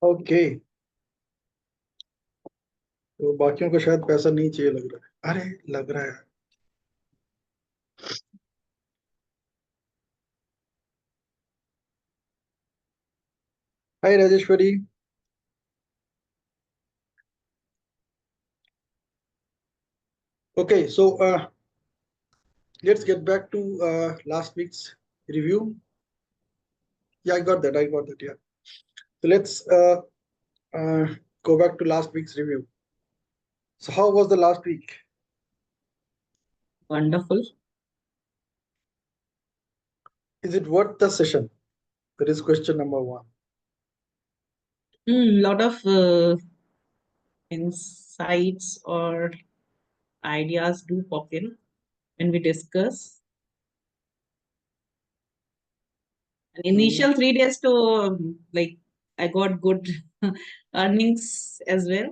Okay. तो बाकियों को शायद पैसा नहीं चाहिए लग रहा है। अरे लग रहा है। Hi Rajeshwari. Okay so let's get back to last week's review. Yeah, I got that, yeah. So let's uh, go back to last week's review. So how was the last week? Wonderful. Is it worth the session? That is question number one. Lot of insights or ideas do pop in when we discuss. And initial 3 days to like I got good earnings as well.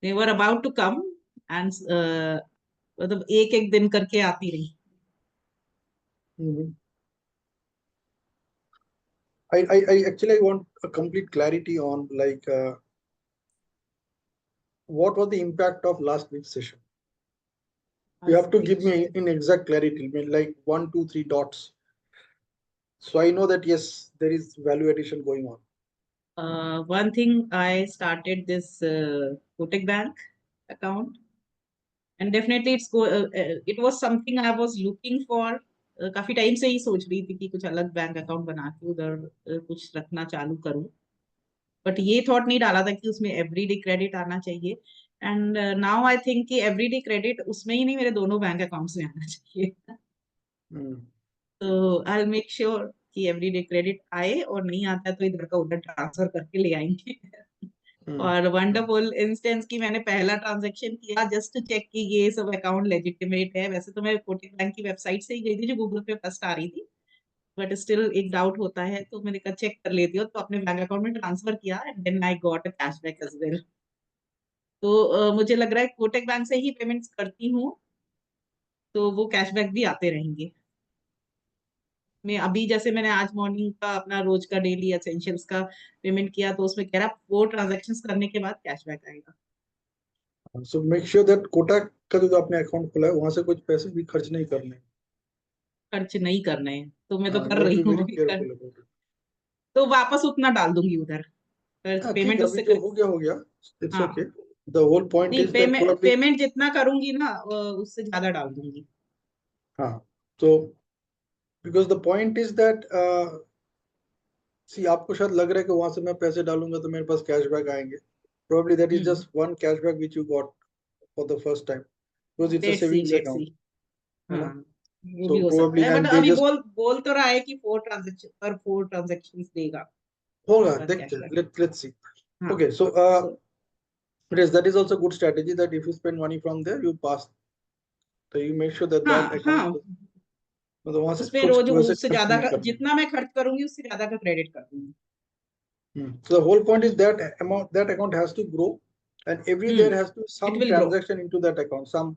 They were about to come and मतलब एक एक दिन करके आती रही. Mhm. I actually want a complete clarity on like what was the impact of last week's session. You have to give me in exact clarity, I mean, like 1, 2, 3 dots. So I know that yes, there is value addition going on. One thing, I started this Kotak Bank account, and definitely it was something I was looking for. काफी time से ही सोच रही थी कि कुछ अलग bank account बना के उधर कुछ रखना चालू करूं, बट ये थॉट नहीं डाला था कि उसमें एवरीडे क्रेडिट आना चाहिए. एंड नाउ आई थिंक कि एवरीडे क्रेडिट उसमें ही नहीं, मेरे दोनों बैंक अकाउंट्स में आना चाहिए. तो आई विल मेक श्योर कि एवरीडे क्रेडिट आए, और नहीं आता है तो इधर का उधर ट्रांसफर करके ले आएंगे. और वंडरफुल इंस्टेंस की मैंने पहला ट्रांजैक्शन किया जस्ट टू चेक कि ये सब अकाउंट लेजिटिमेट है. वैसे तो मैं कोटक बैंक की वेबसाइट से ही गई थी जो गूगल पे फर्स्ट आ रही थी, बट स्टिल एक डाउट होता है, तो मैंने कहा चेक कर लेती हूँ, तो अपने बैंक अकाउंट में ट्रांसफर किया and then I got a cashback as well. तो मुझे लग रहा है कोटक बैंक से ही पेमेंट्स करती हूँ तो वो कैशबैक भी आते रहेंगे. मैं अभी जैसे मैंने आज मॉर्निंग का अपना रोज का डेली एसेंशियल्स का पेमेंट किया, तो उसमें कह रहा 4 ट्रांजेक्शन करने के बाद कैशबैक आएगा. So make sure that Kotak का जो आपने अकाउंट खोला है वहां से कुछ पैसे भी खर्च नहीं करने. खर्च नहीं करने हैं तो मैं तो कर यू हैव रही टू बी हूँ वेरी अभी कर. Careful about it. तो वापस उतना डाल दूंगी उधर, हाँ ठीक पेमेंट है, अभी उससे जो हो गया. इट्स हाँ. ओके. द होल पॉइंट नहीं, is that payment probably. Payment जितना करूंगी ना उससे ज्यादा डाल दूंगी. हाँ. तो because the point is that see आपको शायद लग रहा है कि वहां से मैं पैसे डालूंगा तो मेरे पास कैशबैक आएंगे. Probably that is just one cashback which you got for the first time because it's a let's see savings let's see. account, है हाँ, ना. वो So भी हो सकता probably है, बट and they अभी just बोल तो रहा है कि 4 ट्रांजेक्शन देगा होगा पर देखते हैं. कैशबैक. Let's see. हाँ. Okay, so So, yes, that is also a good strategy that if you spend money from there you pass, so you make sure that that हाँ account हाँ, मतलब वहां से उसपे कुछ रोज वैसे उससे खर्च ज्यादा नहीं करने. जितना मैं खर्च करूंगी उससे ज्यादा का क्रेडिट कर दूंगी. So the whole point is that amount, that account has to grow, and every there has to be it some will grow. transaction into that account, some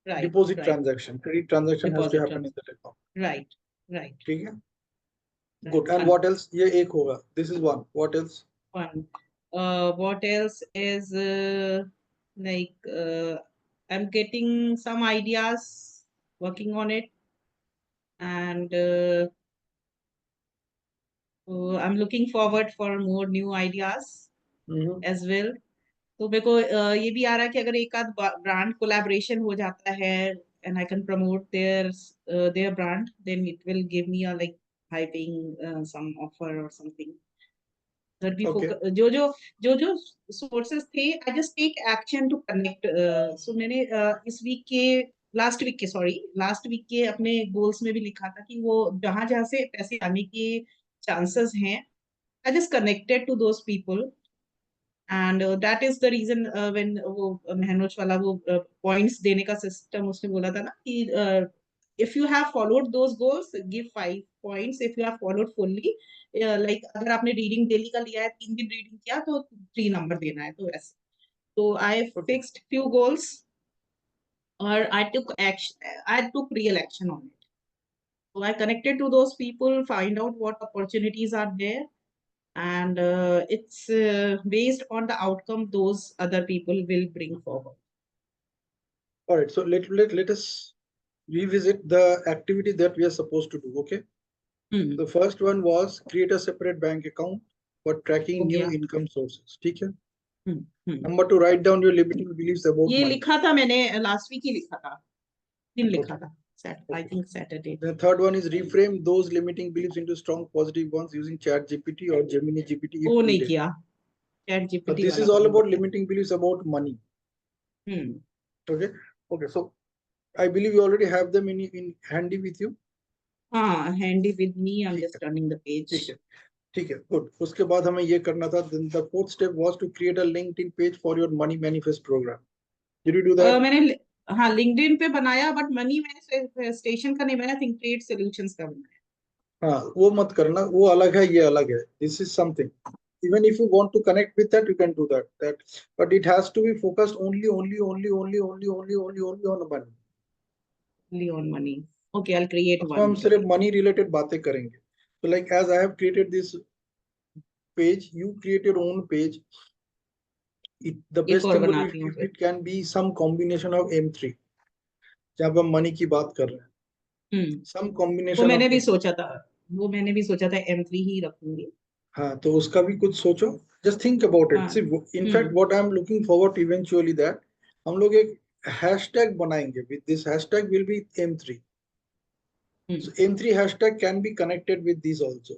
right deposit right. transaction, credit transaction has to deposit happen in that account. Right right ठीक है. Good. Right. And what else? ये एक होगा. This is one. What else? Fun. What else is like I'm getting some ideas, working on it, and I'm looking forward for more new ideas as well. तो मेरे को ये भी आ रहा है कि अगर एक आध ब्रांड कोलैबोरेशन हो जाता है and I can promote their brand, then it will give me a like high paying some offer or something. That we Okay. focus जो sources थे, I just take action to connect. So मैंने इस week के last week के अपने goals में भी लिखा था कि वो जहां जहां से पैसे आने के चांसेस हैं, I just connected to those people. And that is the reason when वो मेहनोज वाला वो पॉइंट्स देने का सिस्टम उसने बोला था ना कि if you have followed those goals give 5 points, if you have followed fully, like अगर आपने रीडिंग डेली का लिया है, 3 दिन रीडिंग किया तो 3 नंबर देना है, तो वैसे. तो I Okay. Fixed few goals और I took real action on it. So I connected to those people, find out what opportunities are there, and it's based on the outcome those other people will bring forward. All right, so let us revisit the activity that we are supposed to do. Okay. Hmm. The first one was create a separate bank account for tracking हो new गया. income sources. ठीक है. Hmm. Number 2, write down your limiting beliefs about ये money. लिखा था मैंने last week ही लिखा था. दिन लिखा Okay. था. I think Saturday. The third one is reframe those limiting beliefs into strong positive ones using ChatGPT or Gemini GPT if वो नहीं needed. किया. ChatGPT This is वाला all करूंगा. about limiting beliefs about money. Hmm. Okay. Okay. So I believe you already have them in handy with you. हाँ, handy with me. I'm ठीक just है. turning the page. ठीक है. ठीक है. Good. उसके बाद हमें ये करना था. Then the fourth step was to create a LinkedIn page for your money manifest program. Did you do that? मैंने हाँ LinkedIn पे बनाया, बट मनी मैंने स्टेशन का नहीं बनाया. थिंक ट्रेड सॉल्यूशंस का बनाया. हाँ, वो मत करना. वो अलग है, ये अलग है. This is something. Even if you want to connect with that, you can do that. But it has to be focused only on money. Only on money. Okay, I'll create उसमें one. हम सिर्फ money related बातें करेंगे. So like as I have created this page, you create your own page. The एक best और thing would बनाती be हूँ if फिर. it can be some combination of M3. जहाँ पर हम money की बात कर रहे हैं. Some वो combination मैंने of भी M3. सोचा था. वो मैंने भी सोचा था M3 ही रखूंगी. हाँ, तो उसका भी कुछ सोचो. Just think about it. हाँ. See, in fact, what I am looking forward to eventually that हम लोग एक hashtag बनाएंगे. With this hashtag will be M3. So M3 hashtag can be connected with these also.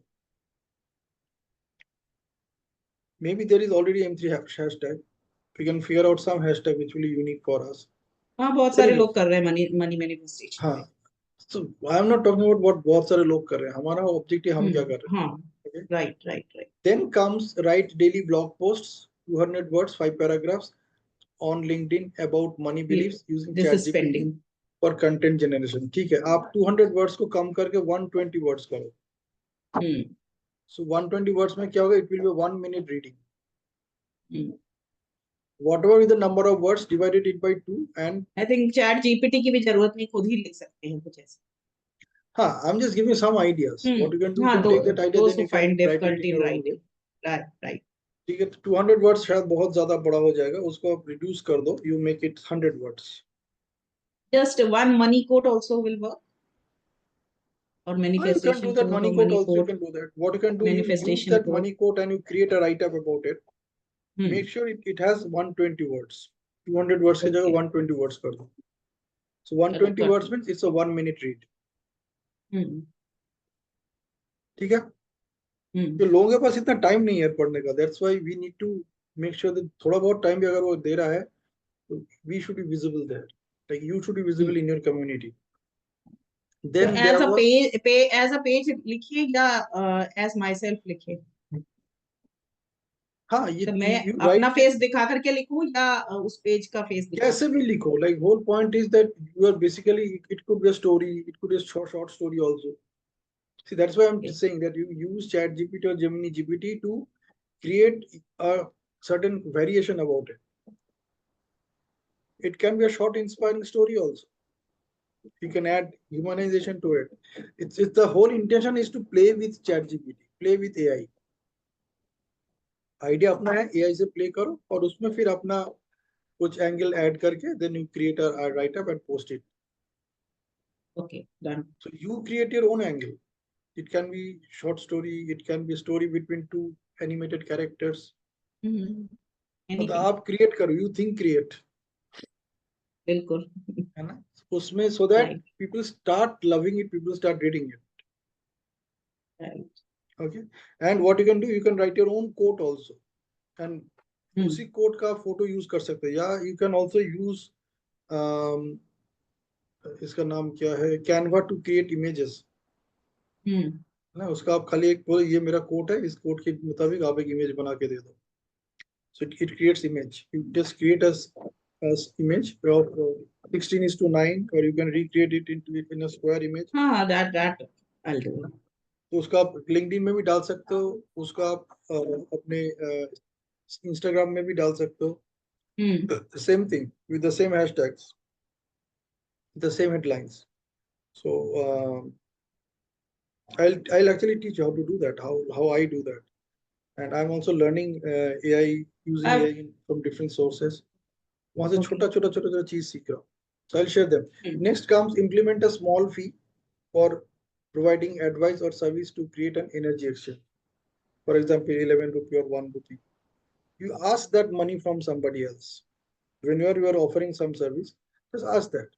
Maybe there is already M3 hashtag. We can figure out some hashtag which will be unique for us. हाँ, बहुत सारे लोग कर रहे हैं money manifestation. हाँ. So I am not talking about what बहुत सारे लोग कर रहे हैं. हमारा objective हम क्या कर रहे हैं. हाँ. Okay? Right. Then comes write daily blog posts, 200 words, 5 paragraphs on LinkedIn about money beliefs using This is ChatGPT pending. for content generation. ठीक है. आप 200 words को कम करके 120 words करो. So 120 words में क्या होगा? It will be 1 minute reading. Whatever is the number of words, divided it by 2 and I think ChatGPT की भी जरूरत नहीं, खुद ही लिख सकते हैं कुछ ऐसे. हाँ, I'm just giving some ideas. What you can do, you हाँ, can take that idea, those then who you can find write it difficult in in your own way. writing. Right. ठीक है. 200 words शायद बहुत ज्यादा बड़ा हो जाएगा. उसको आप reduce कर दो. You make it 100 words. Just one money quote also will work. Or You can manifestation do that quote money or quote money also. You quote. can do that. What you can do, you use Manifestation that quote. money quote and you create a write-up about it. Make sure it has 120 words. 200 words की जगह 120 words कर दो. So 120 words means it's a 1 minute read. ठीक है. तो लोगों के पास इतना टाइम नहीं है पढ़ने का. That's why we need to make sure that थोड़ा बहुत टाइम भी अगर वो दे रहा है, तो we should be visible there. Like you should be visible in your community. Then so there was as a page लिखिए या as myself लिखिए. हाँ, ये तो मैं you अपना write फेस दिखा करके लिखूं या उस पेज का फेस दिखा. कैसे भी लिखो. Like whole point is that you are basically, it could be a story, it could be a short story also. See, that's why I'm saying that you use ChatGPT or Gemini GPT to create a certain variation about it. It can be a short inspiring story also. You can add humanization to it. It's the whole intention is to play with ChatGPT, play with AI. Idea अपना है, AI से play करो और उसमें फिर अपना कुछ angle add करके then you create a write up and post it. Okay, done. So you create your own angle. It can be short story, it can be a story between two animated characters. तो आप create करो, you think create. बिल्कुल. है ना. उसमें so that people start loving it, people start reading it. Right. Okay. And what you can do, you can write your own quote also. And उसी quote का photo use कर सकते हैं. या you can also use इसका नाम क्या है, Canva to create images. ना, उसका आप खाली एक ये मेरा कोट है, इस कोट के मुताबिक आप एक इमेज बना के दे दो. So it creates image. You just create as image of 16:9, or you can recreate it in a square image. हाँ, that I'll do. तो उसका आप LinkedIn में भी डाल सकते हो, उसका आप अपने Instagram में भी डाल सकते हो. The same thing with the same hashtags, the same headlines. So I'll actually teach you how to do that, how I do that. And I'm also learning AI, using अब AI from different sources. वहां से okay छोटा छोटा छोटा छोटा चीज सीख रहा हूँ. So I'll share them. Next comes implement a small fee for providing advice or service to create an energy exchange. For example, 11 rupee or 1 rupee. You ask that money from somebody else. Whenever you are offering some service, just ask that.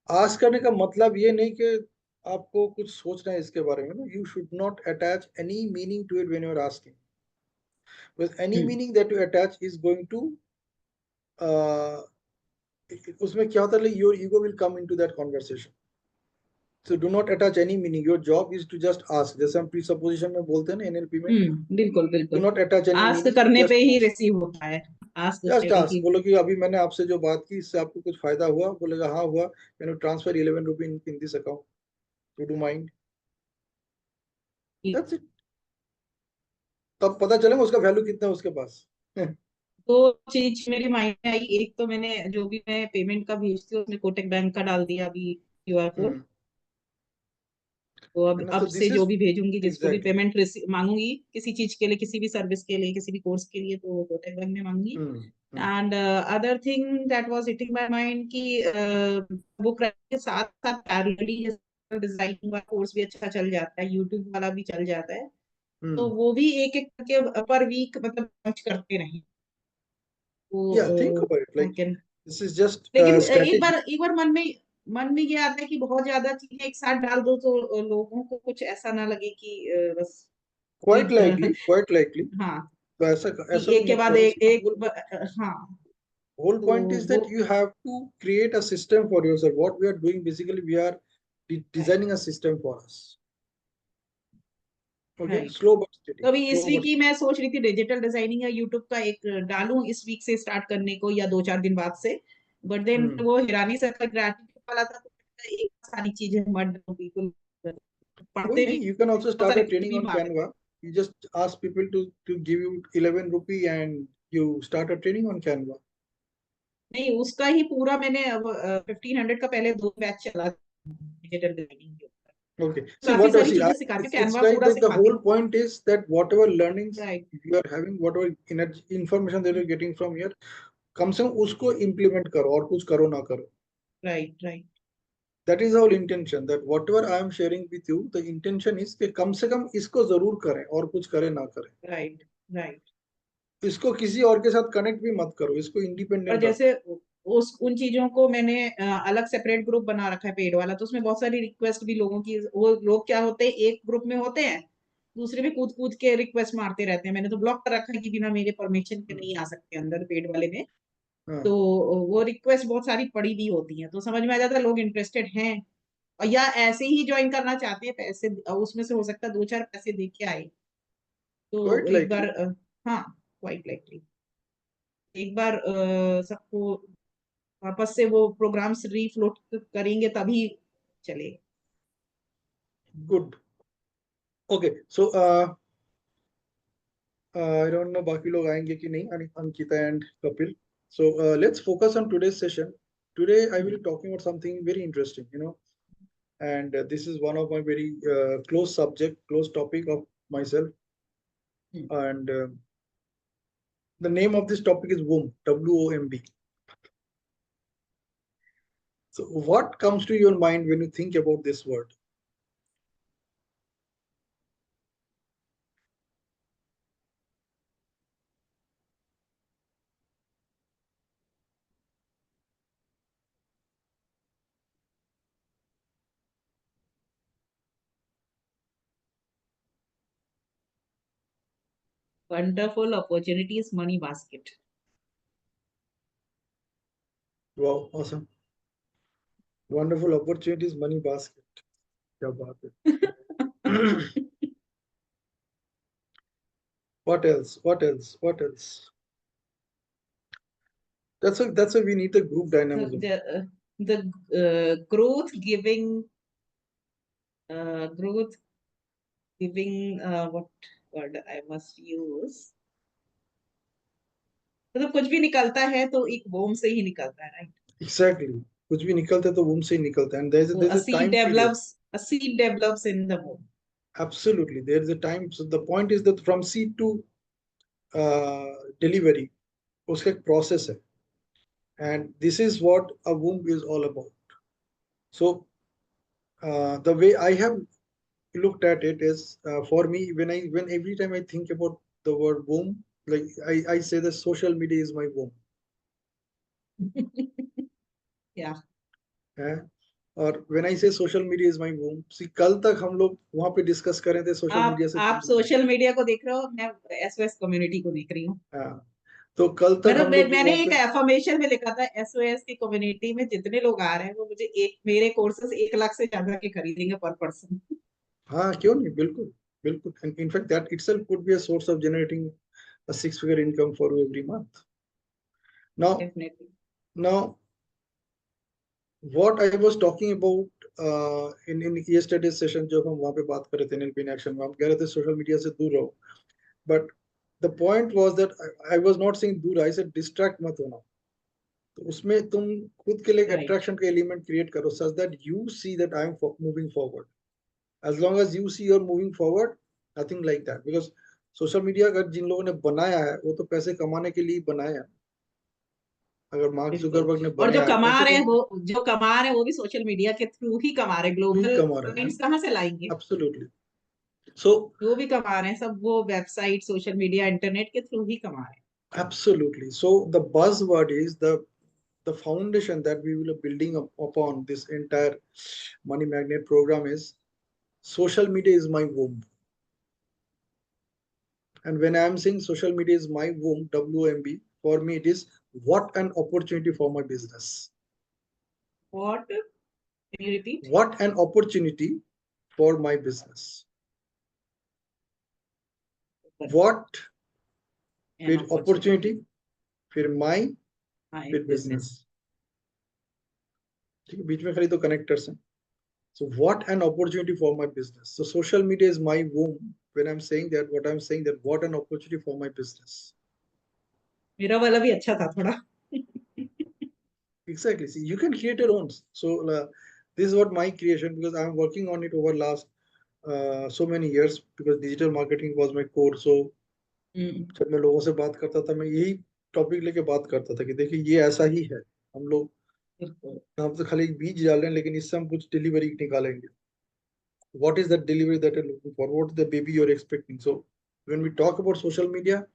Ask करने का मतलब ये नहीं कि आपको कुछ सोचना है इसके बारे में ना. You should not attach any meaning to it when you are asking. Because any meaning that you attach is going to उसमें क्या होता है, your ego will come into that conversation. So do not attach any meaning. Your job is to just ask. जैसे हम presupposition में बोलते हैं ना NLP में. बिल्कुल Do बिल्कुल not attach any ask meaning. करने Just पे ही ask. रिसीव होता है आस्क Just से ask. ही बोलो कि अभी मैंने आपसे जो बात की इससे आपको कुछ फायदा हुआ. बोलेगा हाँ हुआ. Can you transfer 11 rupee in this account? Would you mind? That's it. तब पता चलेगा उसका वैल्यू कितना है उसके पास. दो चीज मेरे माइंड में आई एक तो मैंने जो भी मैं पेमेंट का भेजती हूँ उसमें कोटक बैंक का डाल दिया अभी क्यूआर कोड तो अब So से this जो is भी भेजूंगी जिसको भी exactly. पेमेंट मांगूंगी किसी चीज के लिए किसी भी सर्विस के लिए किसी भी कोर्स के लिए तो कोटक बैंक में मांगूंगी and other thing that was hitting my mind कि बुक के साथ साथ पैरेलली डिजाइनिंग वाला कोर्स भी अच्छा चल जाता है यूट्यूब वाला भी चल जाता है तो वो भी एक एक करके पर वीक मतलब लॉन्च करते रहें Yeah, think तो about it. I Like can this is just लेकिन strategy. एक बार मन में ये आता है कि बहुत ज्यादा चीजें एक साथ डाल दो तो लोगों को कुछ ऐसा ना लगे कि बस Quite वही likely, quite likely. हाँ तो ऐसा कि ऐसा एक तो के मत बाद करो. हाँ Whole तो point is वो that you have to create a system for yourself. What we are doing basically, we are designing a system for us. Okay, right slow but steady. तो अभी इस Slow वीक but ही मैं सोच रही थी digital designing या YouTube का एक डालूं इस वीक से स्टार्ट करने को या 2-4 दिन बाद से बट देन steady. वो हिरानी सर का ग्रेटिट्यूड वाला था तो एक सारी चीजें मत बिल्कुल कोई पढ़ते भी नहीं, you can also बहुत start सारी a training भी on मांगे Canva. You just ask people to give you 11 rupee and you start a training on Canva. नहीं उसका ही पूरा मैंने 1500 का पहले 2 बैच चला डिजिटल डिजाइनिंग के ऊपर Okay. See काफी what I सारी see. चीजें सिखाती हूँ It's कैनवा like पूरा that the सिखाती whole हूँ point is that whatever learnings right you are having, whatever information that you're getting from here, कम से कम उसको implement करो और कुछ करो ना करो. Right right That is our intention. That whatever I am sharing with you, the intention is कि कम से कम इसको जरूर करें और कुछ करें ना करें. राइट राइट इसको किसी और के साथ कनेक्ट भी मत करो. इसको और इंडिपेंडेंट रखो. जैसे उस उन चीजों को मैंने अलग सेपरेट ग्रुप बना रखा है पेड वाला तो उसमें बहुत सारी रिक्वेस्ट भी लोगों की वो लोग क्या होते हैं एक ग्रुप में होते हैं दूसरे भी कूद कूद के रिक्वेस्ट मारते रहते हैं मैंने तो ब्लॉक कर रखा है कि बिना मेरे परमिशन के नहीं आ सकते अंदर पेड वाले में हाँ. तो वो रिक्वेस्ट बहुत सारी पड़ी भी होती हैं तो समझ में आ जाता है लोग इंटरेस्टेड हैं और या ऐसे ही ज्वाइन करना चाहते हैं पैसे उसमें से हो सकता है 2-4 पैसे दे के आए तो Quite एक बार likely. हाँ क्वाइट लाइकली एक बार सबको वापस से वो प्रोग्राम्स रीफ्लोट करेंगे तभी चले Good. Okay. So I don't know बाकी लोग आएंगे कि नहीं. Ankita and Kapil. So let's focus on today's session. Today I will be talking about something very interesting. And this is one of my very close topic of myself. And the name of this topic is WOMB, WOMB. So what comes to your mind when you think about this word? Wonderful opportunities money basket Wow, awesome. Wonderful opportunities, money basket. क्या बात है. What else? What else? What else? That's why we need the group dynamism. the growth giving what word I must use मतलब कुछ भी निकलता है तो एक वोम से ही निकलता है राइट Exactly. कुछ भी निकलता है तो womb से ही निकलता है. And there's a time period. A seed develops in the womb. Absolutely, there is a time. So the point is that from seed to delivery, उसका एक process है, and this is what a womb is all about. So the way I have looked at it is, for me, when every time I think about the word womb, like I say that social media is my womb. Yeah. है और when I say social media is my womb, see कल तक हम लोग वहां पे discuss कर रहे थे सोशल मीडिया से आप सोशल मीडिया को देख रहे हो, मैं एसओएस कम्युनिटी को देख रही हूँ। हाँ, तो कल तक मतलब हम लोग मैंने वहाँ एक पे एफर्मेशन में लिखा था, एसओएस की कम्युनिटी में जितने लोग आ रहे हैं वो मुझे एक मेरे कोर्सेज 1 लाख से ज्यादा के खरीदेंगे पर पर्सन। हाँ क्यों नहीं, बिल्कुल बिल्कुल, and in fact that itself could be a source of generating a six-figure income for you every month. Definitely. Now what I was talking about in yesterday's session, जब हम वहाँ पे बात कर रहे थे NLP in action में, हम कह रहे थे सोशल मीडिया से दूर रहो, but the point was that I was not saying दूर, I said distract मत होना। तो उसमें तुम खुद के लिए एक attraction का element create करो such that you see that I am moving forward. As long as you see you're moving forward, nothing like that, because social media अगर जिन लोगों ने बनाया है वो तो पैसे कमाने के लिए बनाया है। अगर मार्क जुकरबर्ग ने और जो बनाया कमा रहे हैं वो भी सोशल मीडिया के थ्रू ही कमा रहे हैं। ग्लोबल क्लाइंट्स कहाँ से लाएंगे? एब्सोल्युटली। सो जो भी कमा रहे हैं सब वो वेबसाइट, सोशल मीडिया, इंटरनेट के थ्रू ही कमा रहे हैं। absolutely, so the buzzword is the foundation that we will be building upon this entire money magnet program is social media is my womb. And when I am saying social media is my womb, WMB, for me it is what an opportunity for my business. What? Can you repeat? What an opportunity for my business. What? फिर opportunity, फिर my, फिर business. ठीक है, बीच में खाली तो connectors हैं. So what an opportunity for my business. So social media is my womb. When I'm saying that, what I'm saying that what an opportunity for my business. मेरा वाला भी अच्छा था थोड़ा। Exactly. See, you can create your own. So this is what my creation, because I'm working on it over last so many years, because digital marketing was my core. So जब मैं लोगों से बात करता था, मैं यही टॉपिक लेके बात करता था कि देखिए ये ऐसा ही है, हम लोग हम तो खाली बीज डाल रहे हैं, लेकिन इससे हम कुछ डिलीवरी निकालेंगे। What is that delivery that you're looking for? What is the baby you're expecting? So when we talk about social media,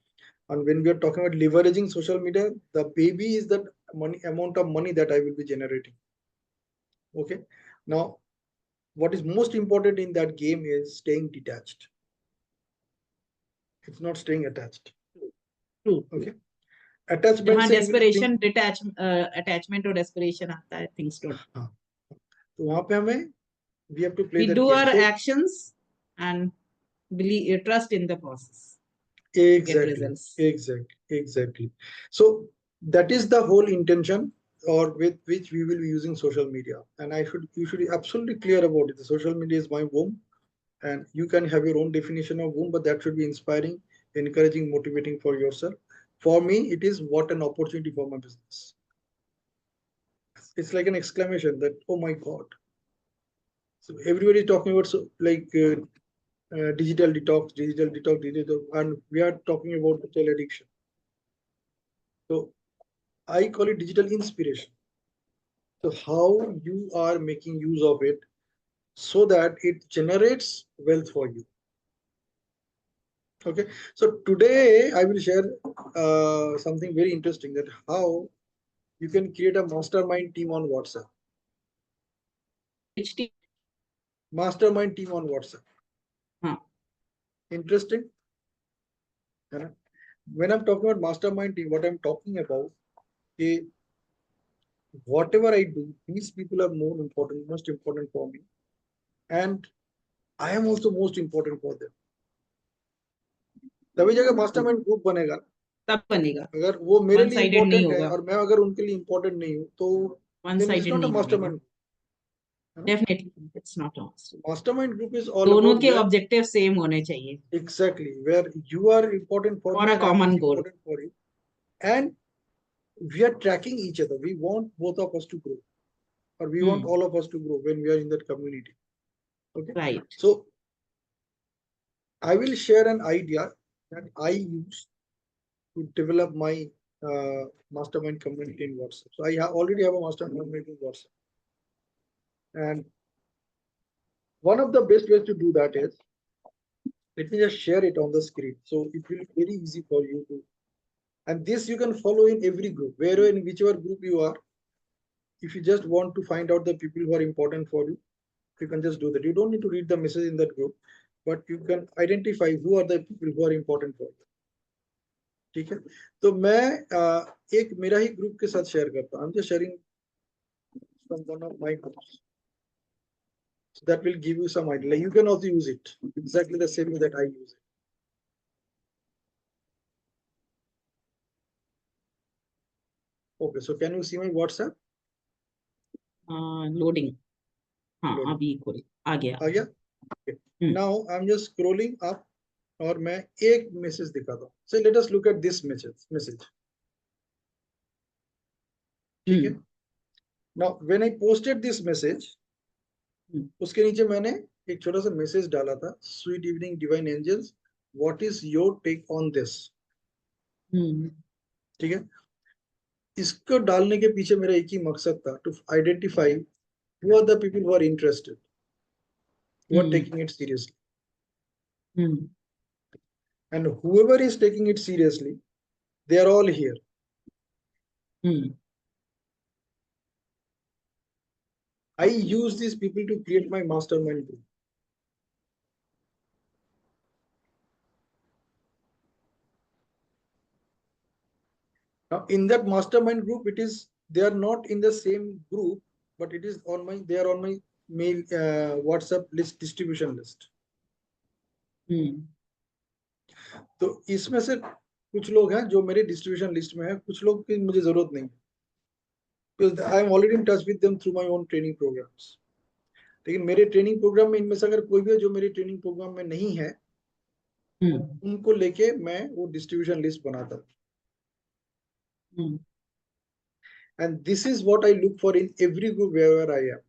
and when we are talking about leveraging social media, the baby is that amount of money that I will be generating. Okay. Now, what is most important in that game is staying detached. It's not staying attached. True. Okay. Attachment से desperation, attachment और desperation आता है, things don't. हाँ, तो वहाँ पे हमें we have to play We that do game. our So, actions and believe, trust in the process. exactly, Get results. exactly. So that is the whole intention, or with which we will be using social media. And you should be absolutely clear about it. The social media is my womb, and you can have your own definition of womb, but that should be inspiring, encouraging, motivating for yourself. For me, it is what an opportunity for my business. It's like an exclamation that, oh my God. So everybody is talking about digital detox, and we are talking about digital addiction. So I call it digital inspiration. So how you are making use of it so that it generates wealth for you. Okay. So today I will share something very interesting, that how you can create a mastermind team on WhatsApp. Which team? Mastermind team on WhatsApp. Interesting. When I'm talking about mastermind team, what I'm talking about is whatever I do, these people are most important for me, and I am also most important for them. तभी जगह mastermind group बनेगा, तब बनेगा। अगर वो मेरे लिए One-sided important नहीं है होगा। और मैं अगर उनके लिए इम्पोर्टेंट नहीं हूँ, तो then it's One-sided not a नहीं mastermind. Definitely, it's not a mastermind. Mastermind group is all दोनों about के where, ऑब्जेक्टिव सेम होने चाहिए। exactly, where you are important for For me a and I'm common goal. important for you, and we are tracking each other. We want both of us to grow, or we want all of us to grow when we are in that community. Okay. Right. So I will share an idea that I use to develop my mastermind community in WhatsApp. So I already have a mastermind community in WhatsApp. And one of the best ways to do that is, let me just share it on the screen. So it will be very easy for you to, and this you can follow in every group, wherever in whichever group you are. If you just want to find out the people who are important for you, you can just do that. You don't need to read the message in that group, but you can identify who are the people who are important for you. ठीक है, तो मैं एक मेरा ही group के साथ share करता हूँ. I'm just sharing from one of my groups. So that will give you some idea. Like you can also use it exactly the same way that I use it. Okay, so can you see my WhatsApp? Loading. हाँ, Loading. अभी खोल आ गया. आ गया? Okay. Now I'm just scrolling up और मैं एक message दिखाता हूँ. So let us look at this message. ठीक है? Now when I posted this message, उसके नीचे मैंने एक छोटा सा मैसेज डाला था. Sweet evening divine angels, what is your take on this? ठीक है? इसको डालने के पीछे मेरा एक ही मकसद था, to identify who are the people who are interested, who are taking it seriously. And whoever is taking it seriously, they are all here. I use these people to create my mastermind group. Now, in that mastermind group, they are not in the same group, but they are on my mail WhatsApp list distribution list. तो इसमें से कुछ लोग हैं जो मेरे distribution list में है, कुछ लोग की मुझे जरूरत नहीं, because I am already in touch with them through my own training programs. लेकिन मेरे ट्रेनिंग प्रोग्राम में इनमें से अगर कोई भी है जो मेरे ट्रेनिंग प्रोग्राम में नहीं है, उनको लेके मैं वो डिस्ट्रीब्यूशन लिस्ट बनाता हूँ. And this is what I look for in every group wherever I am.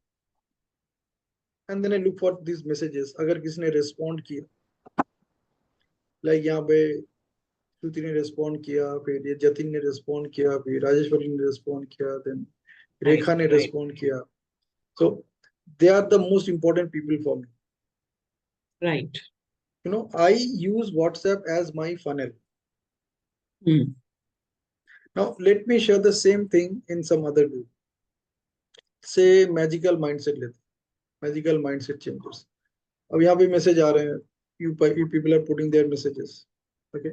And then I look for these messages. अगर किसी ने respond किया, like यहाँ पे श्रुति ने respond किया, फिर ये जतिन ने respond किया, फिर राजेश्वरी ने respond किया, then रेखा ने respond किया. So they are the most important people for me. Right. You know, I use WhatsApp as my funnel. Now let me share the same thing in some other group. Say magical mindset लेते, magical mindset changes. अब यहाँ पे message आ रहे हैं, you people are putting their messages. Okay.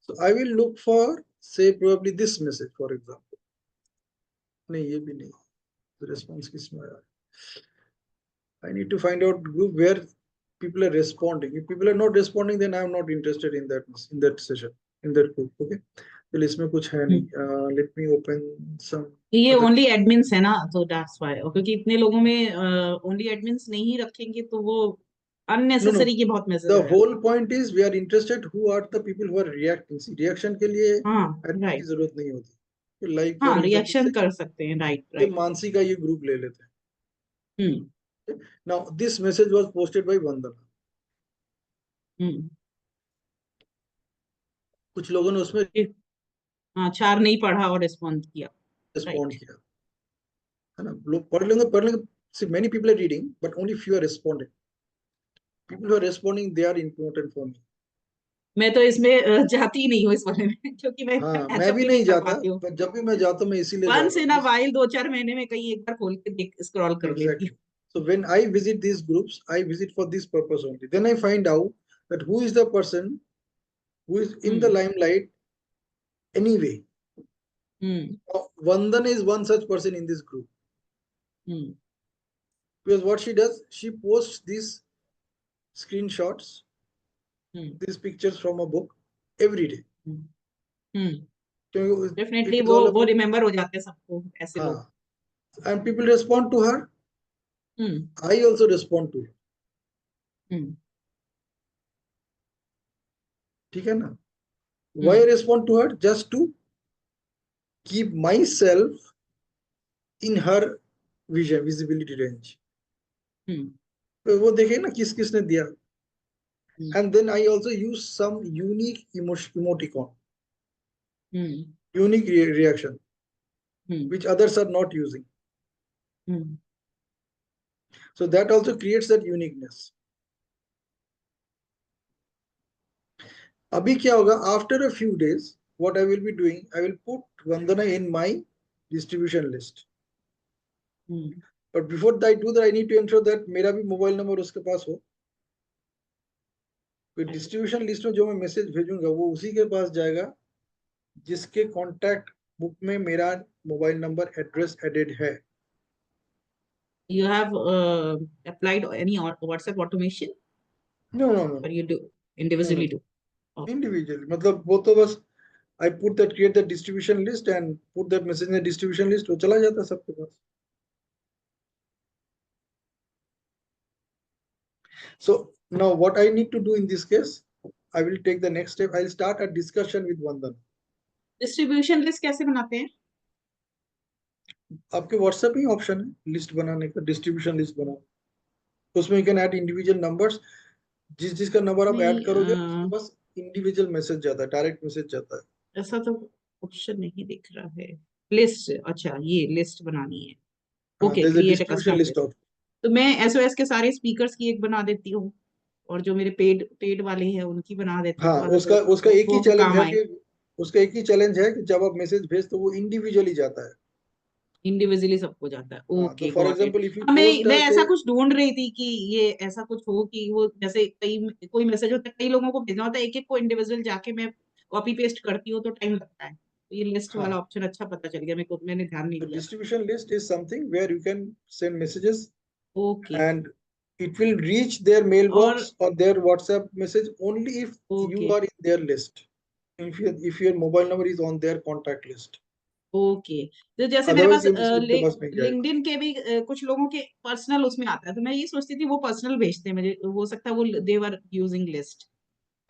So I will look for, say, probably this message, for example. नहीं, ये भी नहीं. The response किसमें आया? I need to find out group where people are responding. If people are not responding, then I am not interested in that session, in that group. Okay. तो इसमें कुछ है नहीं. Let me open some. ये only admins है ना, तो that's why. क्योंकि इतने लोगों में ओनली एडमिन्स नहीं रखेंगे तो वो unnecessary के बहुत message. The whole point is we are interested who are the people who are reacting. Reaction के लिए एडमिन की जरूरत नहीं होती. लाइक हाँ, रिएक्शन कर सकते हैं. राइट. मानसी का ये ग्रुप ले लेते हैं. Now this message was posted by Vandana. कुछ लोगों ने उसमें 4 नहीं पढ़ा और रिस्पॉन्ड किया. है ना, लोग पढ़ लेंगे. See, many people are reading, but only few are responding. People who are responding, they are important for me. मैं तो इसमें जाती ही नहीं हूँ इस वाले में, क्योंकि मैं भी नहीं जाता, पर जब भी मैं जाता हूँ मैं इसीलिए once in a while 2-4 महीने में कहीं एक बार खोल के स्क्रॉल कर लेती हूँ. So when I visit these groups, I visit for this purpose only. Then I find out that who is the person who is in the limelight anyway. Vandana is one such person in this group. Because what she does, she posts these screenshots, these pictures from a book every day. Definitely वो remember हो जाते हैं सबको ऐसे लोग. And people respond to her. I also respond to her. ठीक है ना? Why I respond to her? Just to keep myself in her visibility range. वो देखे ना किस किसने दिया. Hmm. And then I also use some unique emoticon, Hmm. unique reaction, Hmm. which others are not using. Hmm. So that also creates that uniqueness. अभी क्या होगा? After a few days, what I will be doing, I will put Vandana in my distribution list. Hmm. But before I do that, I need to ensure that मेरा भी mobile number उसके पास हो. Distribution list में जो मैं message भेजूंगा वो उसी के पास जाएगा जिसके कॉन्टैक्ट बुक में मेरा मोबाइल नंबर एड्रेस एडेड है. You have applied any WhatsApp automation, no no no or you do no no individually do? Okay. Individually, मतलब वो तो बस I put that, create that distribution list and put that message in the distribution list, वो चला जाता है सबके पास. So now what I need to do in this case, I will take the next step. I'll start a discussion with Vandan. Distribution list कैसे बनाते हैं? आपके WhatsApp ही option है लिस्ट बनाने का, डिस्ट्रीब्यूशन लिस्ट बनाओ. उसमें you can add individual numbers. जिस जिसका नंबर आप ऐड नहीं, करोगे उसके पास इंडिविजुअल मैसेज जाता है, डायरेक्ट मैसेज जाता है. ऐसा तो ऑप्शन नहीं दिख रहा है. लिस्ट, अच्छा ये लिस्ट बनानी है. हाँ, okay, there is a create a distribution custom list list. Off. तो मैं एसओएस के सारे स्पीकर्स की एक बना देती हूँ, और जो मेरे पेड वाले हैं उनकी बना देती हाँ, हूँ, अगर उसका उसका एक ही वो चैलेंज काम है आए. कि उसका एक ही चैलेंज है कि जब आप मैसेज भेज तो वो इंडिविजुअली जाता है. इंडिविजुअली सबको जाता है. हाँ, तो okay, for got it. Example if you मैं पोस्ट ऐसा कुछ ढूंढ रही थी कि ये ऐसा कुछ हो कि वो जैसे कई कोई मैसेज होता है, कई लोगों को भेजना होता है, एक एक को इंडिविजुअल जाके मैं कॉपी पेस्ट करती हूँ तो टाइम लगता है. तो ये लिस्ट हाँ, वाला ऑप्शन अच्छा पता चल गया मेरे को, मैंने ध्यान नहीं the दिया था. distribution list is something where you can send messages okay. and it will reach their और mailbox or their WhatsApp message only if you okay. are in their list. If your mobile number is on their contact list. Okay, तो जैसे मेरे Otherwise पास ये message उनके पास नहीं जाएगा. LinkedIn के भी कुछ लोगों के पर्सनल उसमें आता है, तो मैं ये सोचती थी वो पर्सनल भेजते हैं मुझे, हो सकता है वो देवर यूजिंग लिस्ट.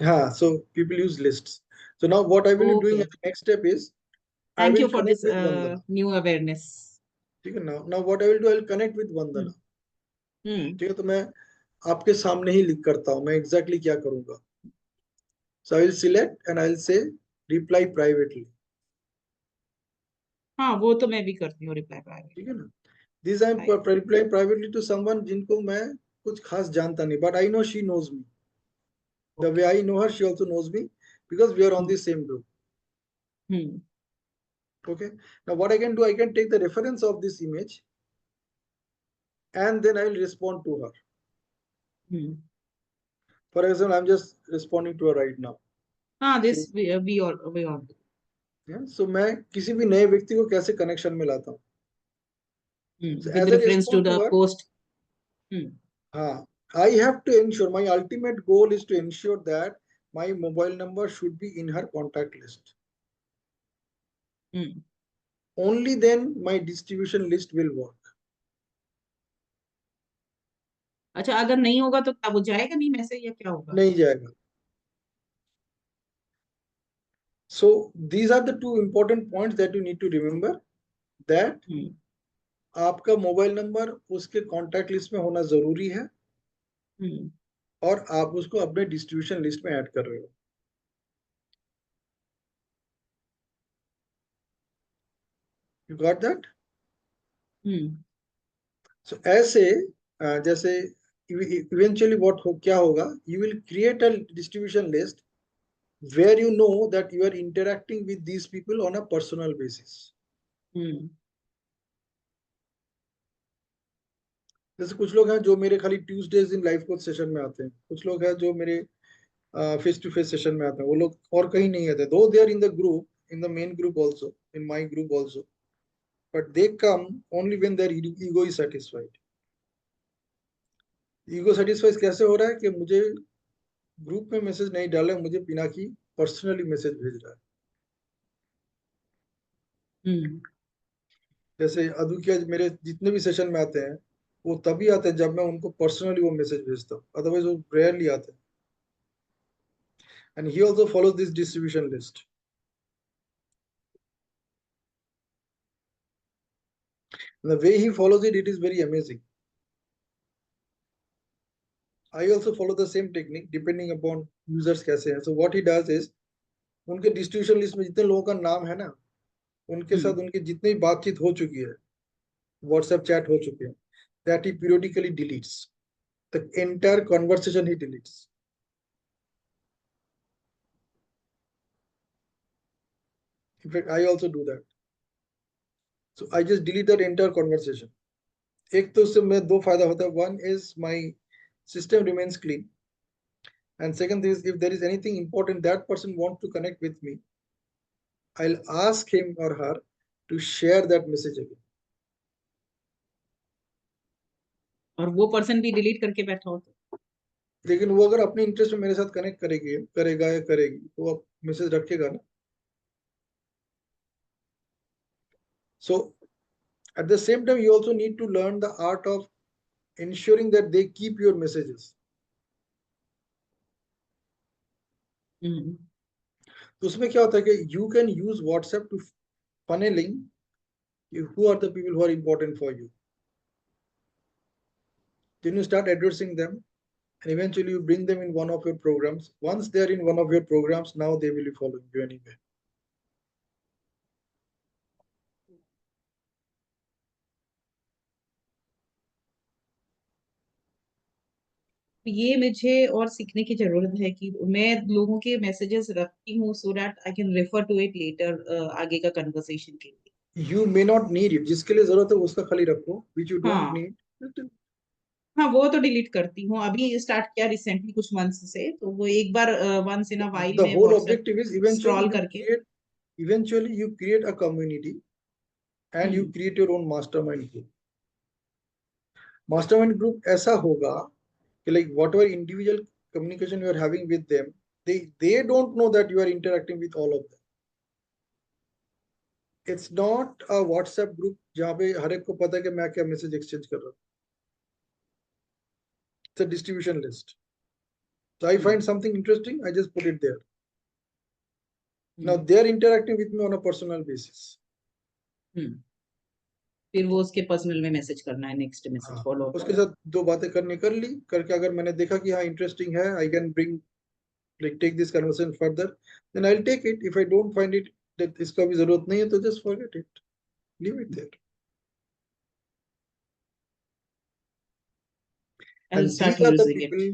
हाँ, so people use lists. So now what I will be doing okay, as the next step is I thank you will for connect this with Vandana. New awareness. ठीक है ना? Now what I will do, I will connect with Vandana. हम्म. ठीक है, तो मैं आपके सामने ही लिख करता हूँ मैं एग्जैक्टली क्या करूंगा. So I will select and I will say reply privately. हाँ, वो तो मैं भी करती हूँ, रिप्लाई प्राइवेट. ठीक है ना? This I am replying privately to someone जिनको मैं कुछ खास जानता नहीं, but I know she knows me. The way I know her, she also knows me because we are on the same group. Hmm. Okay. Now what I can do, I can take the reference of this image and then I will respond to her. Hmm. For example, I'm just responding to her right now. हाँ, So, this we all. yeah, so मैं किसी भी नए व्यक्ति को कैसे connection में लाता हूँ. So with as I reference to respond the to her, post. I have to ensure, my ultimate goal is to ensure that my mobile number should be in her contact list. Only then my distribution list will work. अच्छा, अगर नहीं होगा तो क्या वो जाएगा नहीं message, या क्या होगा? नहीं जाएगा. So these are the two important points that you need to remember, that आपका मोबाइल नंबर उसके कॉन्टैक्ट लिस्ट में होना जरूरी है और आप उसको अपने डिस्ट्रीब्यूशन लिस्ट में ऐड कर रहे हो. You got that? So ऐसे जैसे eventually क्या होगा, you will create a distribution list where you know that you are interacting with these people on a personal basis. जैसे कुछ लोग हैं जो मेरे खाली Tuesdays in life coach session में आते हैं, कुछ लोग हैं जो मेरे फेस टू फेस सेशन में आते हैं, वो लोग और कहीं नहीं आते, दो they are in the group, in the main group also, in my group also, but they come only when their ego is satisfied. Ego satisfied कैसे हो रहा है कि मुझे ग्रुप में मैसेज नहीं डाला, मुझे पिनाकी पर्सनली मैसेज भेज रहा है. जैसे अदू के मेरे जितने भी सेशन में आते हैं वो तभी आते हैं जब मैं उनको पर्सनली वो मैसेज भेजता हूँ, अदरवाइज वो रेयरली आते हैं. And he also follows this distribution list. The way he follows it, it is very amazing. I also follow the same technique depending upon users कैसे हैं. So what he does is उनके distribution list में जितने लोगों का नाम है ना, उनके साथ उनकी जितनी बातचीत हो चुकी है, WhatsApp chat हो चुके हैं, that he periodically deletes. The entire conversation he deletes. In fact, I also do that. So I just delete that entire conversation. एक तो उससे मैं दो फायदा होता है. One is my system remains clean. And second is, if there is anything important that person wants to connect with me, I'll ask him or her to share that message again. और वो person भी delete करके बैठा हो तो लेकिन वो अगर अपने इंटरेस्ट में मेरे साथ कनेक्ट करेगा या करेगी तो वो मैसेज रखेगा ना. So at the same time, you also need to learn the art of ensuring that they keep your messages. तो उसमें क्या होता है कि you can use WhatsApp to funneling who are the people who are important for you. Then you start addressing them, and eventually you bring them in one of your programs. Once they are in one of your programs, now they will be following you anyway. ये मुझे और सीखने की जरूरत है कि मैं लोगों के मैसेजेस रखती हूँ so that I can refer to it later आगे का कन्वर्सेशन के लिए. You may not need it. जिसके लिए जरूरत है उसका खाली रखो. Which you don't हाँ need. हाँ वो तो डिलीट करती हूँ. अभी स्टार्ट किया रिसेंटली कुछ मंथ्स से, तो वो एक बार once in a while The में whole WhatsApp objective is scroll करके. eventually you create a community and you create your own mastermind group. Mastermind group ऐसा होगा कि like whatever individual communication you are having with them, they don't know that you are interacting with all of them. It's not a WhatsApp group जहाँ पे हर एक को पता है कि मैं क्या मैसेज एक्सचेंज कर रहा हूँ. It's a distribution list. So I find something interesting, I just put it there. Now they are interacting with me on a personal basis. फिर वो उसके पर्सनल में मैसेज करना है, नेक्स्ट मैसेज फॉलो अप. उसके साथ दो बातें कर ली करके अगर मैंने देखा कि हाँ इंटरेस्टिंग है, I can bring like take this conversation further, then I'll take it. If I don't find it that इसका भी जरूरत नहीं है तो just forget it, leave it there. And these are the people,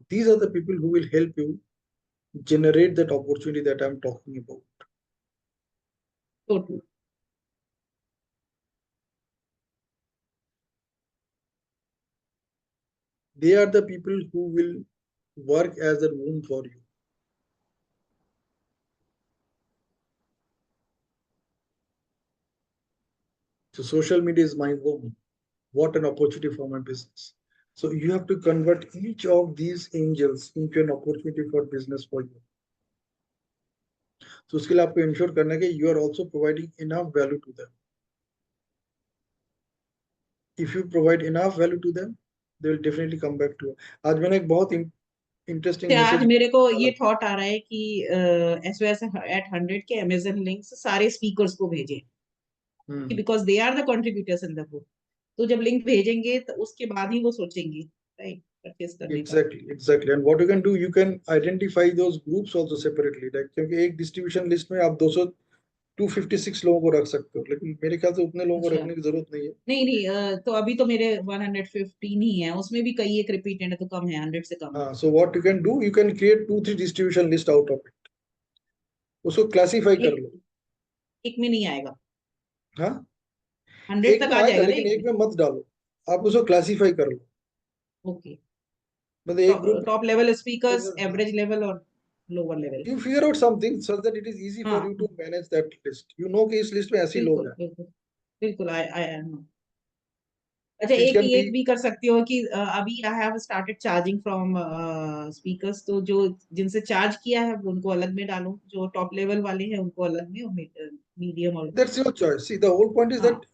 these are the people who will help you generate that opportunity that I'm talking about. Totally. They are the people who will work as a womb for you. So social media is my womb. What an opportunity for my business. So you have to convert each of these angels into an opportunity for business for you. So उसके लिए आपको ensure करना है कि you are also providing enough value to them. If you provide enough value to them, they will definitely come back to you. आज मैंने एक बहुत interesting आज message. मेरे को ये थॉट आ रहा है कि SOS at 100 के Amazon लिंक्स सारे स्पीकर्स को भेजें, because they are the contributors in the group. तो जब लिंक भेजेंगे तो उसके बाद ही वो सोचेंगे राइट परचेस करने का. Exactly. And what you can do, you can identify those groups also separately. Like क्योंकि एक distribution list में आप 256 लोगों को रख सकते हो, लेकिन मेरे ख्याल से उतने लोगों को रखने की जरूरत नहीं है. नहीं तो अभी तो मेरे 115 ही है, उसमें भी कई एक रिपीटेड है तो कम है, 100 से कम. So what you can do, you can create 2-3 distribution list out of it. उसको क्लासिफाई कर लो. एक में नहीं आएगा. हाँ 100 तक आ जाएगा, लेकिन एक में मत डालो, आप उसको क्लासिफाई कर लो. ओके. मतलब एक group top level speakers, average level और lower level. You figure out something so that it is easy for you to manage that list. You know कि इस लिस्ट में ऐसे लोग हैं. बिल्कुल आई नो. अच्छा एक भी कर सकती हो कि अभी I have started charging from speakers, तो जो जिनसे चार्ज किया है उनको अलग में डालो, जो टॉप लेवल वाले हैं उनको अलग में, और मीडियम और. That's your choice. See, the whole point is that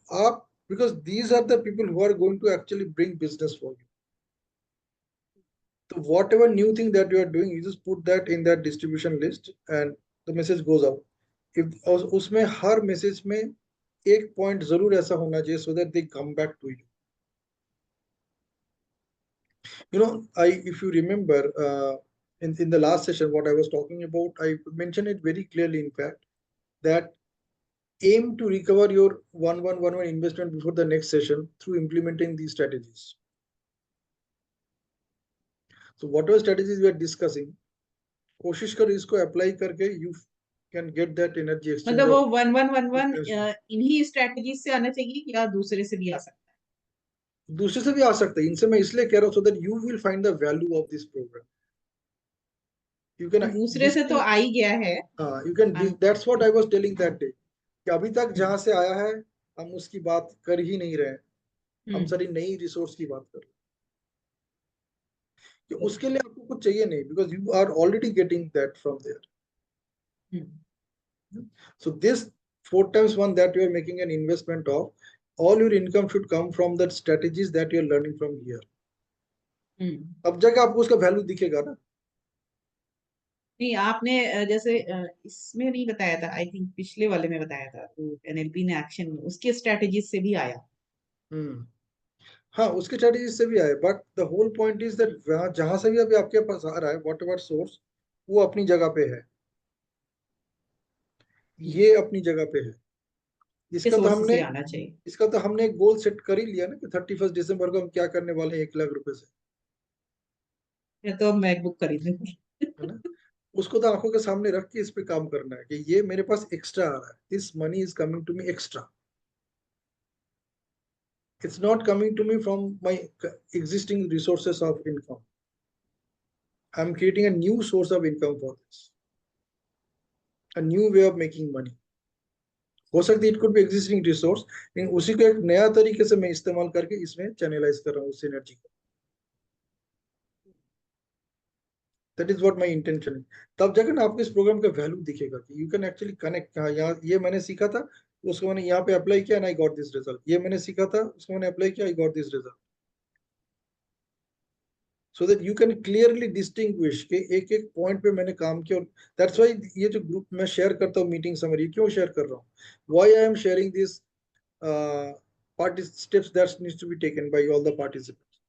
because these are the people who are going to actually bring business for you. So whatever new thing that you are doing, you just put that in that distribution list and the message goes out. If उसमें हर message में एक point जरूर ऐसा होना चाहिए so that they come back to you. If you remember, in the last session, what I was talking about, I mentioned it very clearly, in fact, that aim to recover your 1111 investment before the next session through implementing these strategies. So whatever strategies we are discussing, कोशिश कर इसको apply करके you can get that energy exchange. मतलब वो 1111 इन्हीं strategy से आना चाहिए या दूसरे से भी आ सकता है? दूसरे से भी आ सकता है. इनसे मैं इसलिए कह रहा हूँ so that you will find the value of this program. You can दूसरे से तो आ ही गया है. you can. That's what I was telling that day. कि अभी तक जहां से आया है हम उसकी बात कर ही नहीं रहे. हम सारी नई रिसोर्स की बात कर रहे हैं. कि उसके लिए आपको कुछ चाहिए नहीं, because you are already getting that from there. So this 4x1 that you are making an investment of, all your income should come from the strategies that you are learning from here. अब जाके आपको उसका value दिखेगा ना. नहीं, आपने जैसे इसमें नहीं बताया था, आई थिंक पिछले वाले में बताया था, तो एनएलपी ने एक्शन में उसके स्ट्रेटजी से भी आया. हाँ, उसके स्ट्रेटजी से भी आए, but the whole point is that जहां से भी अभी आपके पास आ रहा है व्हाट एवर सोर्स, वो अपनी जगह पे है. ये अपनी जगह पे है. इसका तो हमने एक गोल सेट कर ही लिया ना कि 31 दिसंबर को हम क्या करने वाले हैं 1 लाख रुपए से. मैं तो मैकबुक खरीदूंगी. है ना. उसको तो आंखों के सामने रख के इस पे काम करना है कि ये मेरे पास एक्स्ट्रा आ रहा है. This money is coming to me extra. It's not coming to me from my existing resources of income. I'm creating a new source of income for this, a new way of making money. हो सकती है it could be existing resource, लेकिन उसी को एक नया तरीके से मैं इस्तेमाल करके इसमें चैनलाइज कर रहा हूँ उस एनर्जी को. That is what my intention है. तब जाकर ना आपको इस प्रोग्राम का वैल्यू दिखेगा कि यू कैन एक्चुअली कनेक्ट. हाँ, यहाँ ये मैंने सीखा था, उसको मैंने यहाँ पे अप्लाई किया, आई गॉट दिस रिजल्ट. ये मैंने सीखा था, उसको मैंने अप्लाई किया, I got this result. So that you can clearly distinguish कि एक एक पॉइंट पे मैंने काम किया. और that's why ये जो ग्रुप मैं शेयर करता हूँ मीटिंग समरी, क्यों शेयर कर रहा हूँ, why I am sharing this party steps that needs to be taken by all the participants,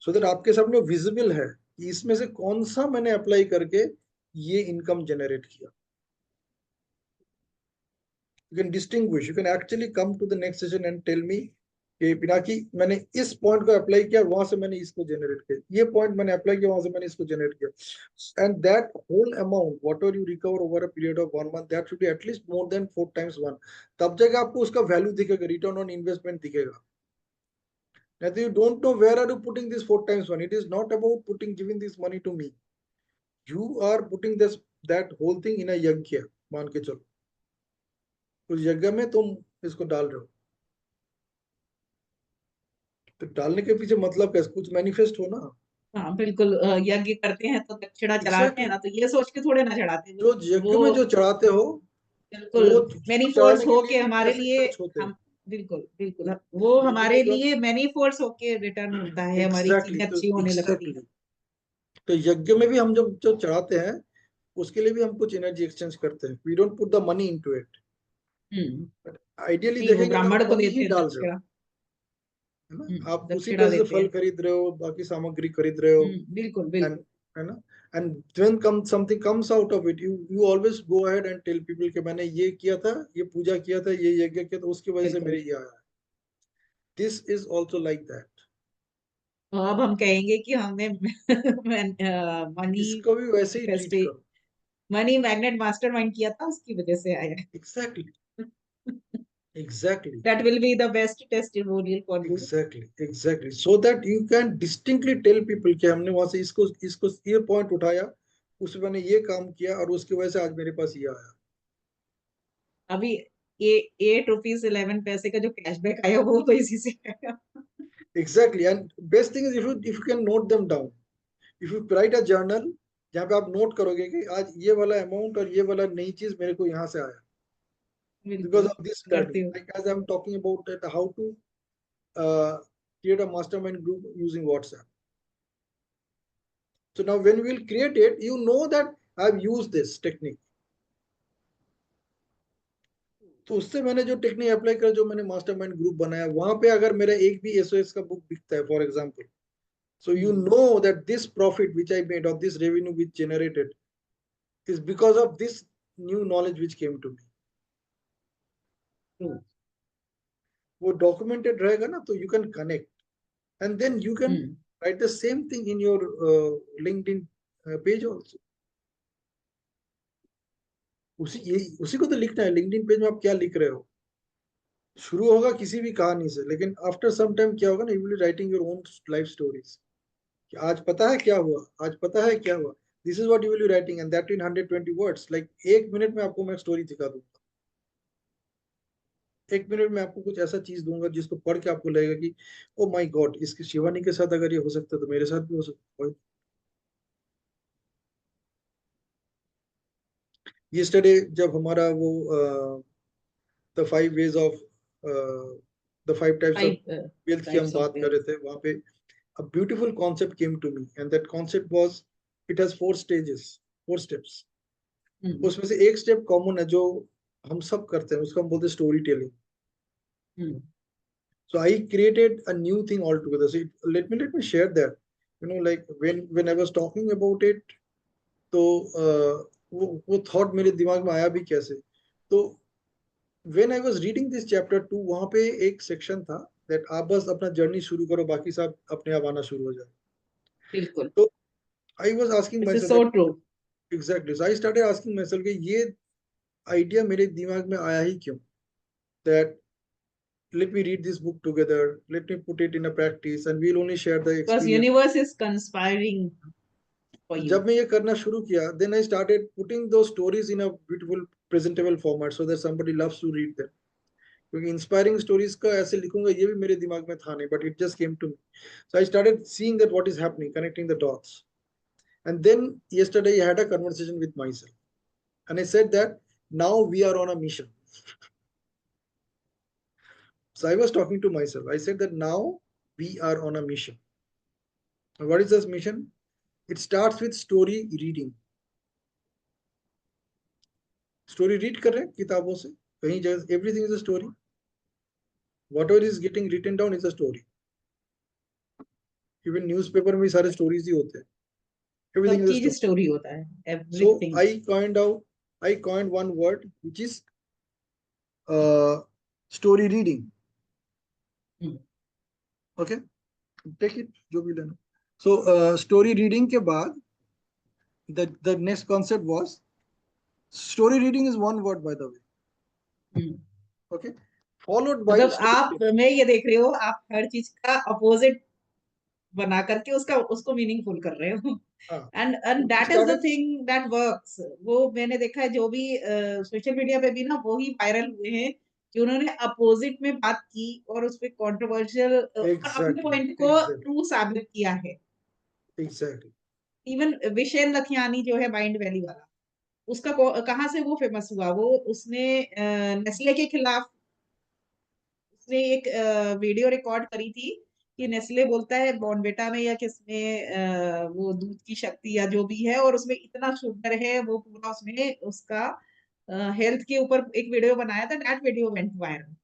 so that आपके सामने विजिबल है कि इसमें से कौन सा मैंने अप्लाई करके ये इनकम जनरेट किया. You can distinguish, you can actually come to the next session and tell me कि बिना कि मैंने इस पॉइंट को अप्लाई किया, वहां से मैंने इसको जनरेट किया, ये पॉइंट मैंने अप्लाई किया, वहां से मैंने इसको जनरेट किया. And that whole amount whatever you recover over a period of 1 month, that should be at least more than 4x1. तब जाके आपको उसका वैल्यू दिखेगा, रिटर्न ऑन इन्वेस्टमेंट दिखेगा. Now you don't know where are you putting this 4x1. It is not about giving this money to me. You are putting that whole thing in a यज्ञ. मान के चलो उस यज्ञ में तुम इसको डाल रहे हो. तो डालने के पीछे मतलब क्या, कुछ मैनिफेस्ट हो ना. हाँ बिल्कुल. यज्ञ करते हैं तो दक्षिणा चढ़ाते हैं ना, तो ये सोच के थोड़े ना चढ़ाते हैं. जो यज्ञ में जो चढ़ाते हो, बिल्कुल मैनी फोर्स हो के हमारे लिए, हम बिल्कुल बिल्कुल वो हमारे लिए मैनी फोर्स होके रिटर्न होता है, हमारी चीजें अच्छी होने लगती है. तो यज्ञ में भी हम जब जो चढ़ाते हैं उसके लिए भी हम कुछ एनर्जी एक्सचेंज करते हैं. We don't put the money into it. Ideally देखेंगे ब्राह्मण को मनी ही देते हैं डाल रहे हो, है ना. आप उसी पैसे से फल खरीद रहे हो, बाकी सामग्री खरीद रहे हो. बिल्कुल बिल्कुल. है ना. And when something comes out of it, you always go ahead and tell people कि मैंने ये किया था, ये पूजा किया था, ये यज्ञ किया था, उसकी वजह से मेरे ये आया. This is also like that. तो अब हम कहेंगे कि हमने मनी इसको भी वैसे ही ट्रीट करो. मनी मैग्नेट मास्टरमाइंड किया था, उसकी वजह से आया. Exactly. That will be the best testimonial for you. Exactly. So that you can distinctly tell people कि हमने वहां से इसको ये पॉइंट उठाया, उसमें मैंने ये काम किया और उसकी वजह से आज मेरे पास ये आया. अभी ये 8 रुपीज 11 पैसे का जो कैशबैक आया वो तो इसी से आया. Exactly. And best thing is if you can note them down. If you write a journal जहाँ पे आप नोट करोगे कि आज ये वाला अमाउंट और ये वाला नई चीज मेरे को यहाँ से आया. Because of this learning, like as I'm talking about that, how to create a mastermind group using WhatsApp. So now when we will create it, you know that I've used this technique. तो उससे मैंने जो technique apply कर, जो मैंने mastermind group बनाया, वहां पे अगर मेरा एक भी एसओएस का बुक बिकता है for example, So you know that this profit which I made or this revenue which generated is because of this new knowledge which came to me. वो documented रहेगा ना, तो you can connect, and then you can write the same thing in your LinkedIn page also. उसी को तो लिखना है LinkedIn page में. आप क्या लिख रहे हो? शुरू होगा किसी भी कहानी से, लेकिन आफ्टर सम टाइम क्या होगा ना, you will be writing your own life stories. आज पता है क्या हुआ, आज पता है क्या हुआ. This is what you will be writing, and that in 120 words. Like 1 minute में आपको मैं स्टोरी दिखा दूंगा. 1 मिनट में आपको कुछ ऐसा चीज दूंगा जिसको पढ़ के आपको लगेगा कि ओ माय गॉड, इसकी शिवानी के साथ अगर ये हो सकता है तो मेरे साथ भी हो सकता है. यस्टरडे जब हमारा वो the 5 ways of the 5 types of wealth की हम बात कर रहे थे, वहां पे a beautiful concept came to me, and that concept was, it has 4 stages, 4 steps. उसमें से एक स्टेप कॉमन है जो हम सब करते हैं, उसको हम बोलते हैं story telling. So I created a new thing altogether. So let me share that. You know, like when I was talking about it, तो वो thought मेरे दिमाग में आया भी कैसे. तो when I was reading this chapter 2, वहां पे एक सेक्शन था that आप बस अपना जर्नी शुरू करो, बाकी सब अपने आप आना शुरू हो जाए. बिल्कुल. तो I was asking This is myself, so true. exactly. So I started asking myself कि ये idea मेरे दिमाग में आया ही क्यों? That let me read this book together, let me put it in a practice, and we'll only share the Because experience. universe is conspiring for you. जब मैं ये करना शुरू किया, then I started putting those stories in a beautiful presentable format so that somebody loves to read them. क्योंकि inspiring stories का ऐसे लिखूंगा ये भी मेरे दिमाग में था नहीं, but it just came to me. So I started seeing that what is happening, connecting the dots. And then yesterday I had a conversation with myself, and I said that now we are on a mission. So I was talking to myself. I said that now we are on a mission. What is this mission? It starts with story reading. Story read कर रहे हैं किताबों से, कहीं जगह everything is a story. Whatever is getting written down is a story. Even newspaper में सारे stories ही होते हैं. Everything सब is a चीज story. स्टोरी होता है. Everything. So I coined one word which is story reading. Okay, take it जो भी लेना. So story reading के बाद the next concept was, story reading is one word by the way. Okay, followed by मतलब आप, मैं ये देख रही हो, आप हर चीज का अपोजिट बना करके उसको मीनिंगफुल कर रहे हो. And that is the thing that works. वो मैंने देखा है, जो भी सोशल मीडिया पे भी ना वो ही वायरल हुए हैं कि उन्होंने अपोजिट में बात की और उस पे कंट्रोवर्शियल अपने पॉइंट को ट्रू साबित किया है. एग्जैक्टली. इवन विशेन लखियानी जो है माइंड वैली वाला, उसका कहाँ से वो फेमस हुआ? वो उसने नेस्ले के खिलाफ उसने एक वीडियो रिकॉर्ड करी थी कि नेस्ले बोलता है बॉर्नविटा में या किसमें वो दूध की शक्ति या जो भी है, और उसमें इतना शुगर है, वो पूरा उसने उसका हेल्थ के ऊपर एक वीडियो बनाया था. That video went viral.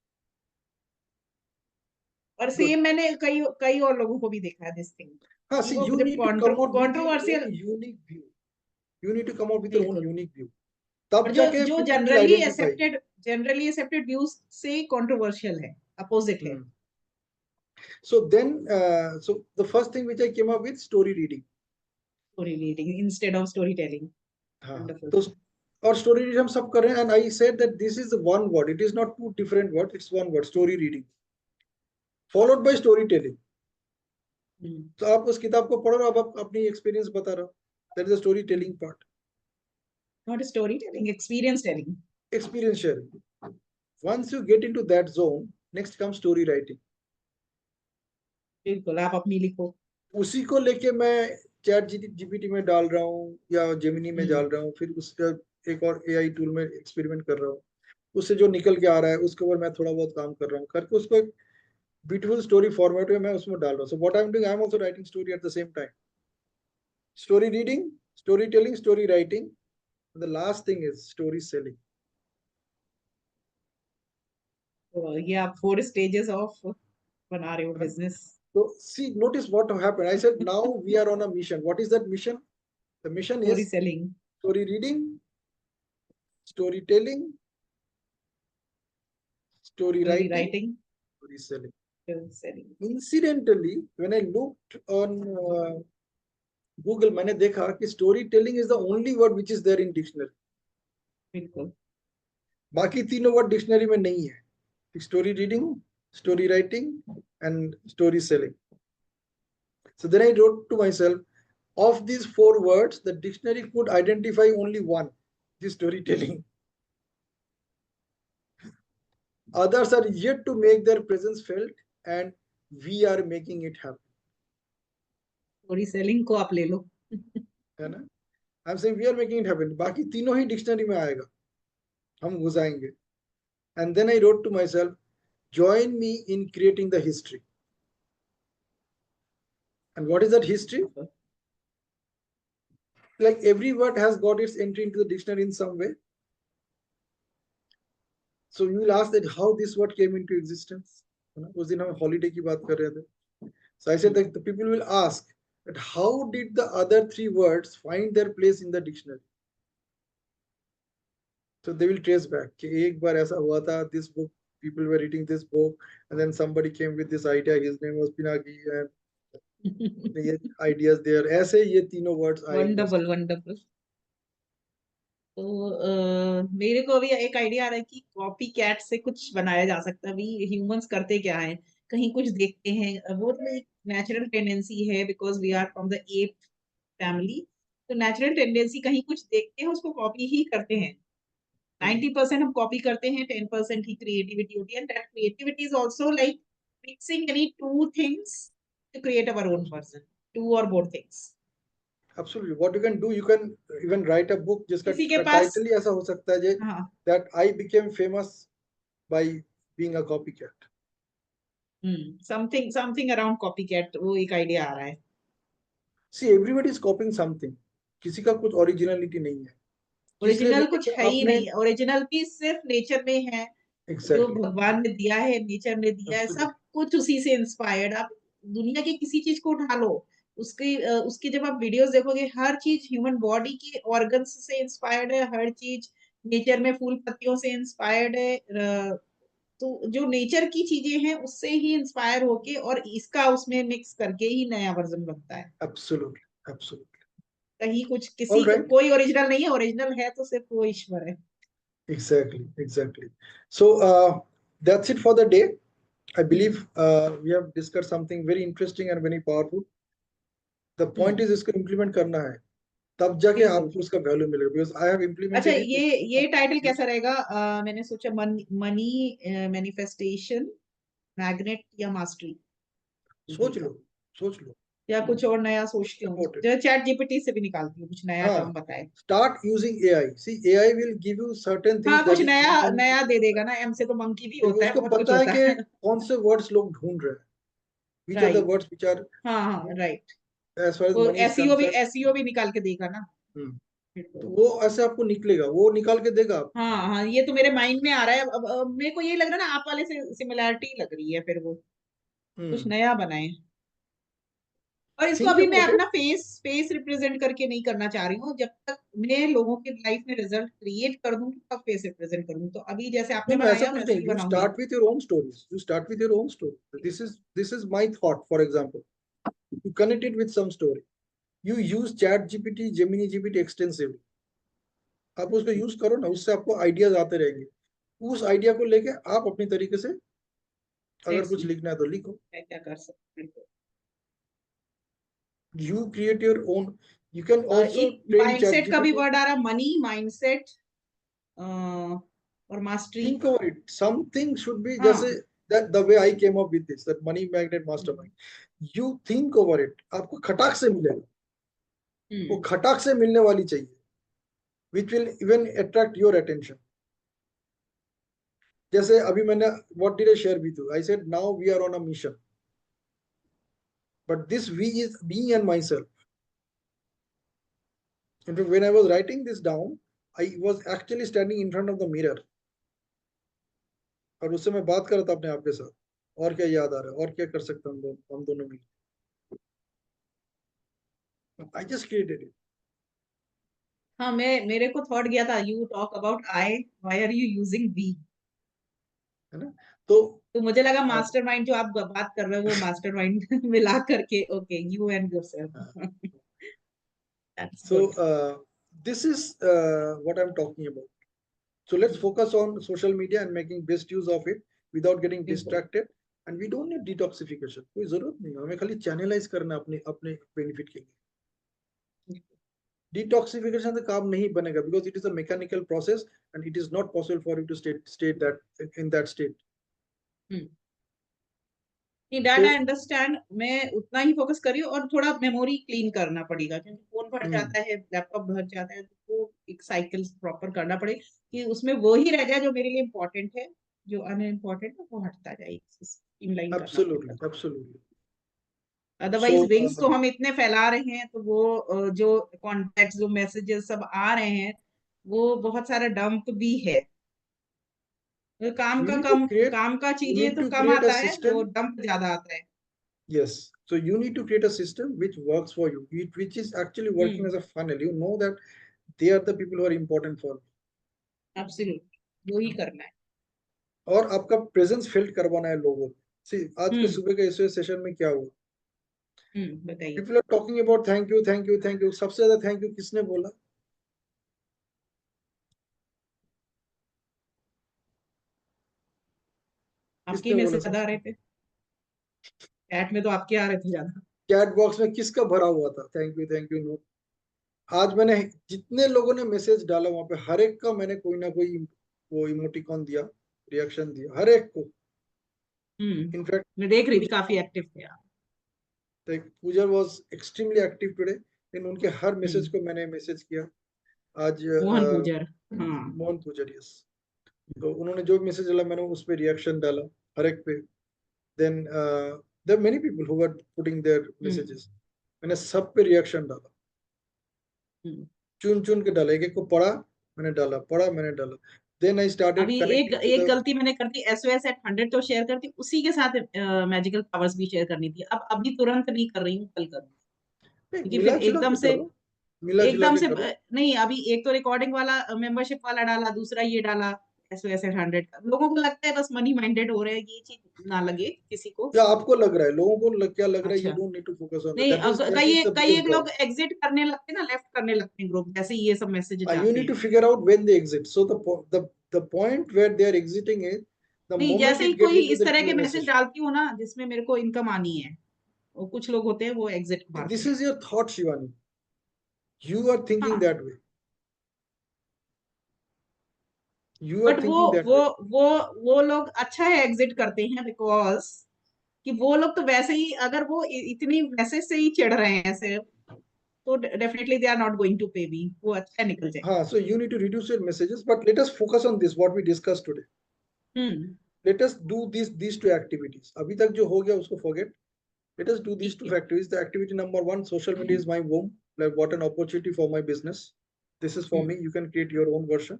और सेम मैंने कई कई और लोगों को भी देखा है दिस थिंग. हाँ, see, you need to come out with your controversial own unique view. You need to come out with your own unique view. तब जो जाके जो people will identify. Generally accepted views से कंट्रोवर्शियल है, opposite है. So then, so the first thing which I came up with, story reading. Story reading instead of storytelling. हाँ, Wonderful. तो और story reading हम सब कर रहे हैं, and I said that this is one word. It is not two different words. It's one word, story reading, followed by storytelling. तो आप उस किताब को पढ़ो, अब आप अपनी एक्सपीरियंस बता रहे हो. That is the storytelling part. Not storytelling, experience telling. Experience sharing. Once you get into that zone, next comes story writing. बिल्कुल, आप अपनी लिखो. उसी को लेके मैं चैट जीपीटी में डाल रहा हूँ या जेमिनी में डाल रहा हूँ, फिर उसका एक और एआई टूल में एक्सपेरिमेंट कर रहा हूँ. उससे जो निकल के आ रहा है उसके ऊपर मैं थोड़ा बहुत काम कर रहा हूँ, करके उसको एक ब्यूटीफुल स्टोरी फॉर्मेट में मैं उसमें डाल रहा हूँ. So what I am doing, I am also writing story at the same time. Story reading, story telling, story writing, the last thing is story selling. तो ये आप 4 स्टेजेस ऑफ बना रहे हो business. So see, notice what happened. I said now we are on a mission. What is that mission? The mission Story is selling, story reading, storytelling, story story writing, writing, story selling. story selling. Incidentally, when I looked on Google, मैंने देखा कि storytelling is the only word which is there in dictionary. बिल्कुल. बाकी तीनों word dictionary में नहीं है. Story reading, story writing, and story selling. So then I wrote to myself, of these 4 words, the dictionary could identify only one, the storytelling. Others are yet to make their presence felt, and we are making it happen. Story selling को आप ले लो. है ना? I'm saying we are making it happen. बाकी तीनों ही dictionary में आएगा. हम घुसाएंगे. And then I wrote to myself, join me in creating the history. And what is that history? Like every word has got its entry into the dictionary in some way. So you will ask that how this word came into existence. उस दिन हम holiday की बात कर रहे थे. So I said that the people will ask that how did the other 3 words find their place in the dictionary? So they will trace back कि एक बार ऐसा हुआ था, this book, people were reading this book, and then somebody came with this idea, his name was Pinaki, and ये ideas there. ऐसे ये तीनों words आए. Wonderful wonderful. तो मेरे को अभी एक आइडिया आ रहा है कि कॉपी कैट से कुछ बनाया जा सकता है. अभी ह्यूमंस करते क्या है, कहीं कुछ देखते हैं, वो तो एक नेचुरल टेंडेंसी है, because we are from the ape family. तो नेचुरल टेंडेंसी कहीं कुछ देखते हैं उसको कॉपी ही करते हैं. 90% हम कॉपी करते हैं, 10% ही क्रिएटिविटी होती है. And that creativity is also like mixing any two things to create our own person, to और both things. Absolutely. What you can do, you can even write a book जिसका किसी के पास title ही ऐसा हो सकता है हाँ that I became famous by being a copycat. Something around copycat, वो एक आइडिया आ रहा है. See, everybody is copying something. किसी का कुछ originality नहीं है. ओरिजिनल कुछ है ही नहीं. ओरिजिनल भी सिर्फ नेचर में है. जो Exactly. भगवान ने दिया है, नेचर ने दिया है, सब कुछ उसी से इंस्पायर्ड. आप दुनिया की किसी चीज को उठा लो, उसके जब आप वीडियोस देखोगे, हर चीज ह्यूमन बॉडी के ऑर्गन्स से इंस्पायर्ड है. हर चीज नेचर में फूल पत्तियों से इंस्पायर्ड है. तो जो नेचर की चीजें हैं उससे ही इंस्पायर होके और इसका उसमें मिक्स करके ही नया वर्जन बनता है. Absolutely. Absolutely. कहीं कुछ All किसी right. कोई ओरिजिनल नहीं है. ओरिजिनल है तो सिर्फ वो ईश्वर है. Exactly. Exactly. So that's it for the day. I believe we have discussed something very interesting and very powerful. The point is इसको implement करना है. तब जाके आपको उसका वैल्यू मिलेगा. Because I have अच्छा, implemented it. ये टाइटल कैसा रहेगा? मैंने सोचा मनी मैनिफेस्टेशन, मैग्नेट या मास्टरी. सोच लो. या कुछ और नया सोचती हूँ, जो चैट जीपीटी से भी निकालती हूँ, कुछ नया टर्म बताए. Start using AI. See, AI will give you certain things हाँ, कुछ that नया दे देगा ना. एम से तो मंकी भी होता है, उसको बहुत कुछ पता है होता कि है. कौन से वर्ड्स लोग ढूंढ रहे हैं. Which are the words which are हाँ राइट. as far as वो money is concerned. एसईओ भी निकाल के देगा ना. तो वो ऐसे आपको निकलेगा, वो निकाल के देगा. हाँ, ये तो मेरे माइंड में आ रहा है. अब मेरे को ये लग रहा है ना, आप वाले से सिमिलैरिटी लग रही है. फिर वो कुछ नया बनाए. और इसको Think अभी मैं about it. अपना फेस रिप्रेजेंट करके नहीं करना चाह रही हूँ. जब तक मैं लोगों की लाइफ में रिजल्ट क्रिएट कर दूं तब फेस रिप्रेजेंट करूँ. तो अभी जैसे आपने No, ऐसा बनाया कुछ वैसे नहीं. ही You बनाऊंगी. start with your own stories. You start with your own story. This is my thought. For example, you connect it with some story. You use Chat GPT, Gemini GPT extensively. आप उसको use करो ना, उससे आपको ideas आते रहेंगे. उस idea को लेके आप अपनी तरीके से अगर कुछ लिखना है तो लिखो. मैं क्या कर सकती हूँ. You create your own. You can also train mindset का भी ChatGPT. वर्ड आ रहा है. मनी माइंडसेट और mastery. Think over it. Something should be जैसे that the way I came up with this, that money magnet mastermind. You think over it. आपको खटाक से मिलेगा. वो खटाक से मिलने वाली चाहिए. Which will even attract your attention. जैसे अभी मैंने what did I share with you? I said now we are on a mission. But this we is me and myself. In fact, when I was writing this down, I was actually standing in front of the mirror. और उससे मैं बात कर रहा था अपने आप के साथ. और क्या याद आ रहा है, और क्या कर सकते हैं हम दोनों मिल। I just created it. हाँ, मेरे को थॉट गया था, you talk about I, why are you using we. है ना? तो तो मुझे लगा मास्टरमाइंड जो आप बात कर रहे हो वो मास्टरमाइंड मिला करके, okay, you and yourself. That's so good. this is what I'm talking about. So let's focus on social media and making best use of it without getting बिल्कुल। distracted. And we don't need detoxification. कोई जरूरत नहीं है, हमें खाली channelise करना है अपने अपने बेनिफिट के लिए। डिटॉक्सिफिकेशन से काम नहीं बनेगा, because it is a mechanical process and it is not possible for you to stay that in that state. नहीं, दैट तो आई अंडरस्टैंड। मैं उतना ही फोकस कर रही हूँ, और थोड़ा मेमोरी क्लीन करना पड़ेगा, क्योंकि फोन भर जाता है, लैपटॉप भर जाता है, तो वो एक साइकिल प्रॉपर करना पड़ेगा कि उसमें वो ही रह जाए जो मेरे लिए इम्पोर्टेंट है, जो अनइम्पोर्टेंट है वो हटता जाए। स्ट्रीमलाइन करना पड़ेगा। absolutely absolutely. Otherwise So wings तो हम इतने फैला रहे हैं, तो वो जो कॉन्टेक्ट, जो मैसेजेस सब आ रहे हैं, वो बहुत सारा डंप भी है। तो काम you का need to कम, create काम का you चीजें need तो to कम create a आता है, वो system. डंप ज्यादा आता है। Yes. So you need to create a system which works for you, which is actually working as a funnel. You know that they are the people who are important for me. Absolutely, वो ही करना है। और आपका presence field करवाना है लोगों को। See, आज के हम्म। सुबह के इस सेशन में क्या हुआ? बताइए। People are talking about thank you thank you thank you. सबसे ज्यादा थैंक यू किसने बोला? आपके किसने बोला मैसेज ज्यादा आ सबसे? रहे थे, चैट में तो आपके आ रहे थे ज्यादा। चैट बॉक्स में किसका भरा हुआ था थैंक यू नो? आज मैंने जितने लोगों ने मैसेज डाला वहां पे हर एक का मैंने कोई ना कोई वो इमोटिकॉन दिया, रिएक्शन दिया हर एक को। इनफैक्ट मैं देख रही थी, काफी एक्टिव थे आप। पूजा वाज एक्सट्रीमली एक्टिव टुडे, इन उनके हर मैसेज हम्म। को मैंने मैसेज किया आज। मोहन गुजर। हाँ। मोहन पूजर, यस। तो उन्होंने जो मैसेज डाला मैंने उस पर रिएक्शन डाला हर एक पे। Then there are many people who are putting there hmm. Messages, मैंने सब पे रिएक्शन डाला, हम्म। चुन चुन के डाला, एक एक को पढ़ा, मैंने डाला, पढ़ा, मैंने डाला। देन आई स्टार्टेड अभी एक कनेक्टिंग टू एक द। गलती मैंने कर दी, एसओएस एट 100 तो शेयर करती, उसी के साथ मैजिकल पावर्स भी शेयर करनी थी। अब अभी तुरंत नहीं कर रही हूँ, कल करूँगी। नहीं, क्योंकि फिर मिला जुला एकदम के से, करो, मिला जुला एकदम के से करो। नहीं, अभी एक तो रिकॉर्डिंग वाला, मेंबरशिप वाला डाला, दूसरा ये डाला, एसओएस एट 100 का। लोगों को लगता है बस मनी माइंडेड हो रहे हैं, ये चीज ना लगे किसी को। या आपको लग रहा है, लोगों को क्या लग रहा है? यू अच्छा। Don't need to focus on नहीं, दैट कई इज द कई बिगेस्ट एक लोग प्रॉब्लम। एग्जिट करने लगते हैं ना, लेफ्ट करने लगते हैं ग्रुप, जैसे ये सब मैसेज You जाते need to हैं। figure out when they exit. So the point where they are exiting is the नहीं, moment जैसे ही it get कोई into इस the तरह के queue मैसेज message. डालती हूँ ना, जिसमें मेरे को इनकम आनी है, वो कुछ लोग होते हैं वो एग्जिट मारते This हैं। is your thought, Shivani. You are thinking हाँ, that way. You are but thinking that way. वो वो लोग अच्छा है एग्जिट करते हैं, बिकॉज कि वो लोग तो वैसे ही, अगर वो इतनी मैसेज से ही चिढ़ रहे हैं सिर्फ, तो definitely they are not going to pay me, वो अच्छा निकल जाए। हाँ, so you need to reduce your messages, but let us focus on this what we discussed today. Hmm. Let us do these two activities. अभी तक जो हो गया उसको forget. Let us do these ठीक two है। activities. The activity number one, social media is my womb. Like what an opportunity for my business. This is for hmm. me. You can create your own version.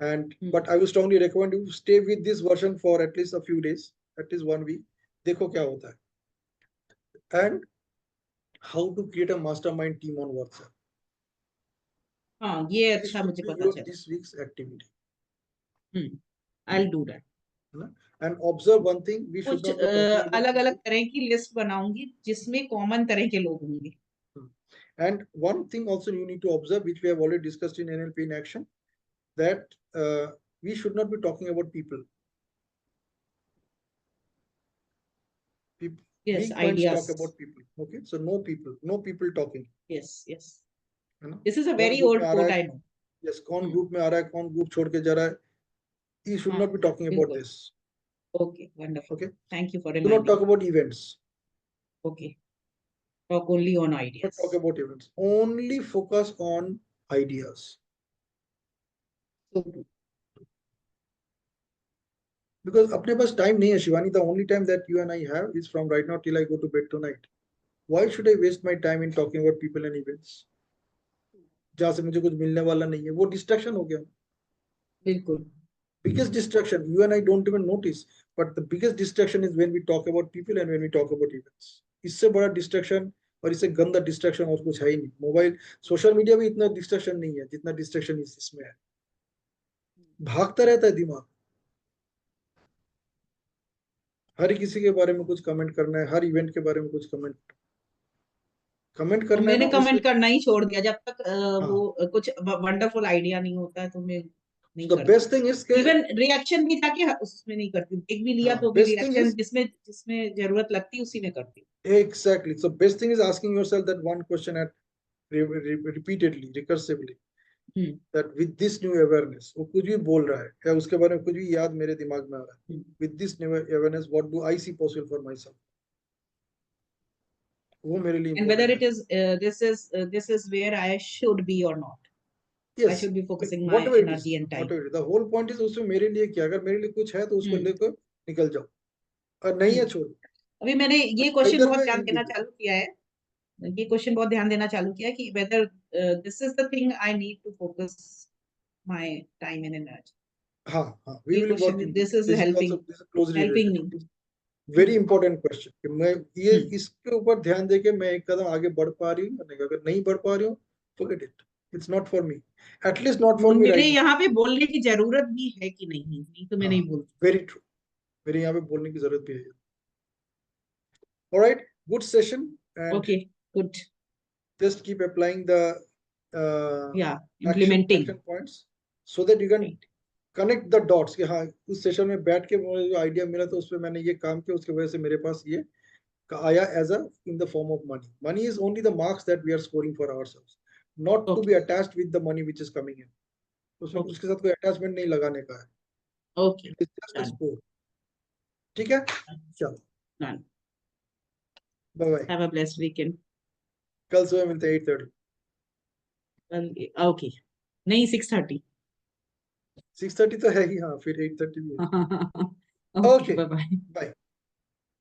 And hmm. but I will strongly recommend you stay with this version for at least a few days, at least 1 week. देखो क्या होता है. And how to create a mastermind team on WhatsApp. हाँ, ये This अच्छा, should मुझे be पता your चला। this week's activity. I will do that. है ना? And observe one thing, we should कुछ not be talking about अलग अलग people. तरह की लिस्ट बनाऊंगी, जिसमें कॉमन तरह के लोग होंगे। And one thing also you need to observe, which we have already discussed in NLP in action, that we should not be talking about people. Yes, Weak minds talk ideas. about people. Okay, so no people talking. Yes, yes. है ना? This is a कौन very group में old आ रहा coat, है? I know. Yes, कौन group में आ रहा है, कौन ग्रुप छोड़ के जा रहा है? You should हाँ, not be talking about बिल्कुल। this. Okay, wonderful. Okay, thank you for do not reminding. talk about events. Okay, talk only on Not ideas. talk about events. Only focus on ideas. Because अपने पास time नहीं है Shivani. The only time that you and I have is from right now till I go to bed tonight. Why should I waste my time in talking about people and events? जहाँ से मुझे कुछ मिलने वाला नहीं है, वो distraction हो गया. बिल्कुल। biggest distraction, you and I don't even notice, but the biggest distraction is when we talk about people and when we talk about events. इससे बड़ा distraction और इससे गंदा distraction और कुछ है ही नहीं. मोबाइल सोशल मीडिया भी इतना distraction नहीं है जितना distraction इसमें है. भागता रहता है दिमाग, हर किसी के बारे में कुछ कमेंट करना है, हर इवेंट के बारे में कुछ कमेंट करना है मैंने ना. कमेंट करना ही छोड़ दिया जब तक हाँ. वो कुछ वंडरफुल आइडिया नहीं होता है तो मैं नहीं The करती. best thing is के इवन रिएक्शन भी जाके उसमें नहीं करती. देख भी लिया हाँ, तो भी best thing रिएक्शन is जिसमें जरूरत लगती है उसी में करती. exactly. So best thing is asking yourself that one question at repeatedly, recursively. That with this new awareness, वो कुछ भी बोल रहा है या उसके बारे में कुछ भी याद मेरे दिमाग में आ रहा है. With this new awareness, what do I see possible for myself? वो मेरे लिए And whether important it is this is where I should be or not. है. I Yes. should be focusing my Whatever it is, energy and time. whatever it is. The whole point is उसमें मेरे लिए क्या, अगर मेरे लिए कुछ है तो उसको लेकर निकल जाओ, और नहीं है छोड़. अभी मैंने ये क्वेश्चन Either बहुत way, ध्यान you'll देना be good. चालू किया है. ये क्वेश्चन बहुत ध्यान देना चालू किया है कि whether this is the thing I need to focus my time and energy. हाँ हाँ, we ये will work question in this is this. Is helping also this is closely helping related. me. Very important question कि मैं ये इसके ऊपर ध्यान देके मैं एक कदम आगे बढ़ पा रही हूँ, अगर नहीं बढ़ पा रही हूँ, forget it. It's not for me. At least not for me मेरे right now. यहाँ पे बोलने की जरूरत भी है कि नहीं तो मैं नहीं बोलती. Very true. मेरे यहाँ पे बोलने की जरूरत भी है. Alright, good session. And Okay, good. just keep applying the Yeah, implementing. action points so that you can connect the dots. कि हाँ, उस सेशन में बैठ के मुझे जो आइडिया मिला तो उसमें मैंने ये काम किया, उसके वजह से मेरे पास ये आया as a in the form of money. Money is only the marks that we are scoring for ourselves, not to be attached with the money which is coming in. उसमें उसके साथ कोई attachment नहीं लगाने का है. Okay. It is just a score. ठीक है? चलो. Done. Bye bye. Have a blessed weekend. कल सुबह मिलते हैं 8:30. Okay. नहीं 6:30. 6:30 तो है ही, हाँ, फिर 8:30 भी है. Okay, bye bye. Bye.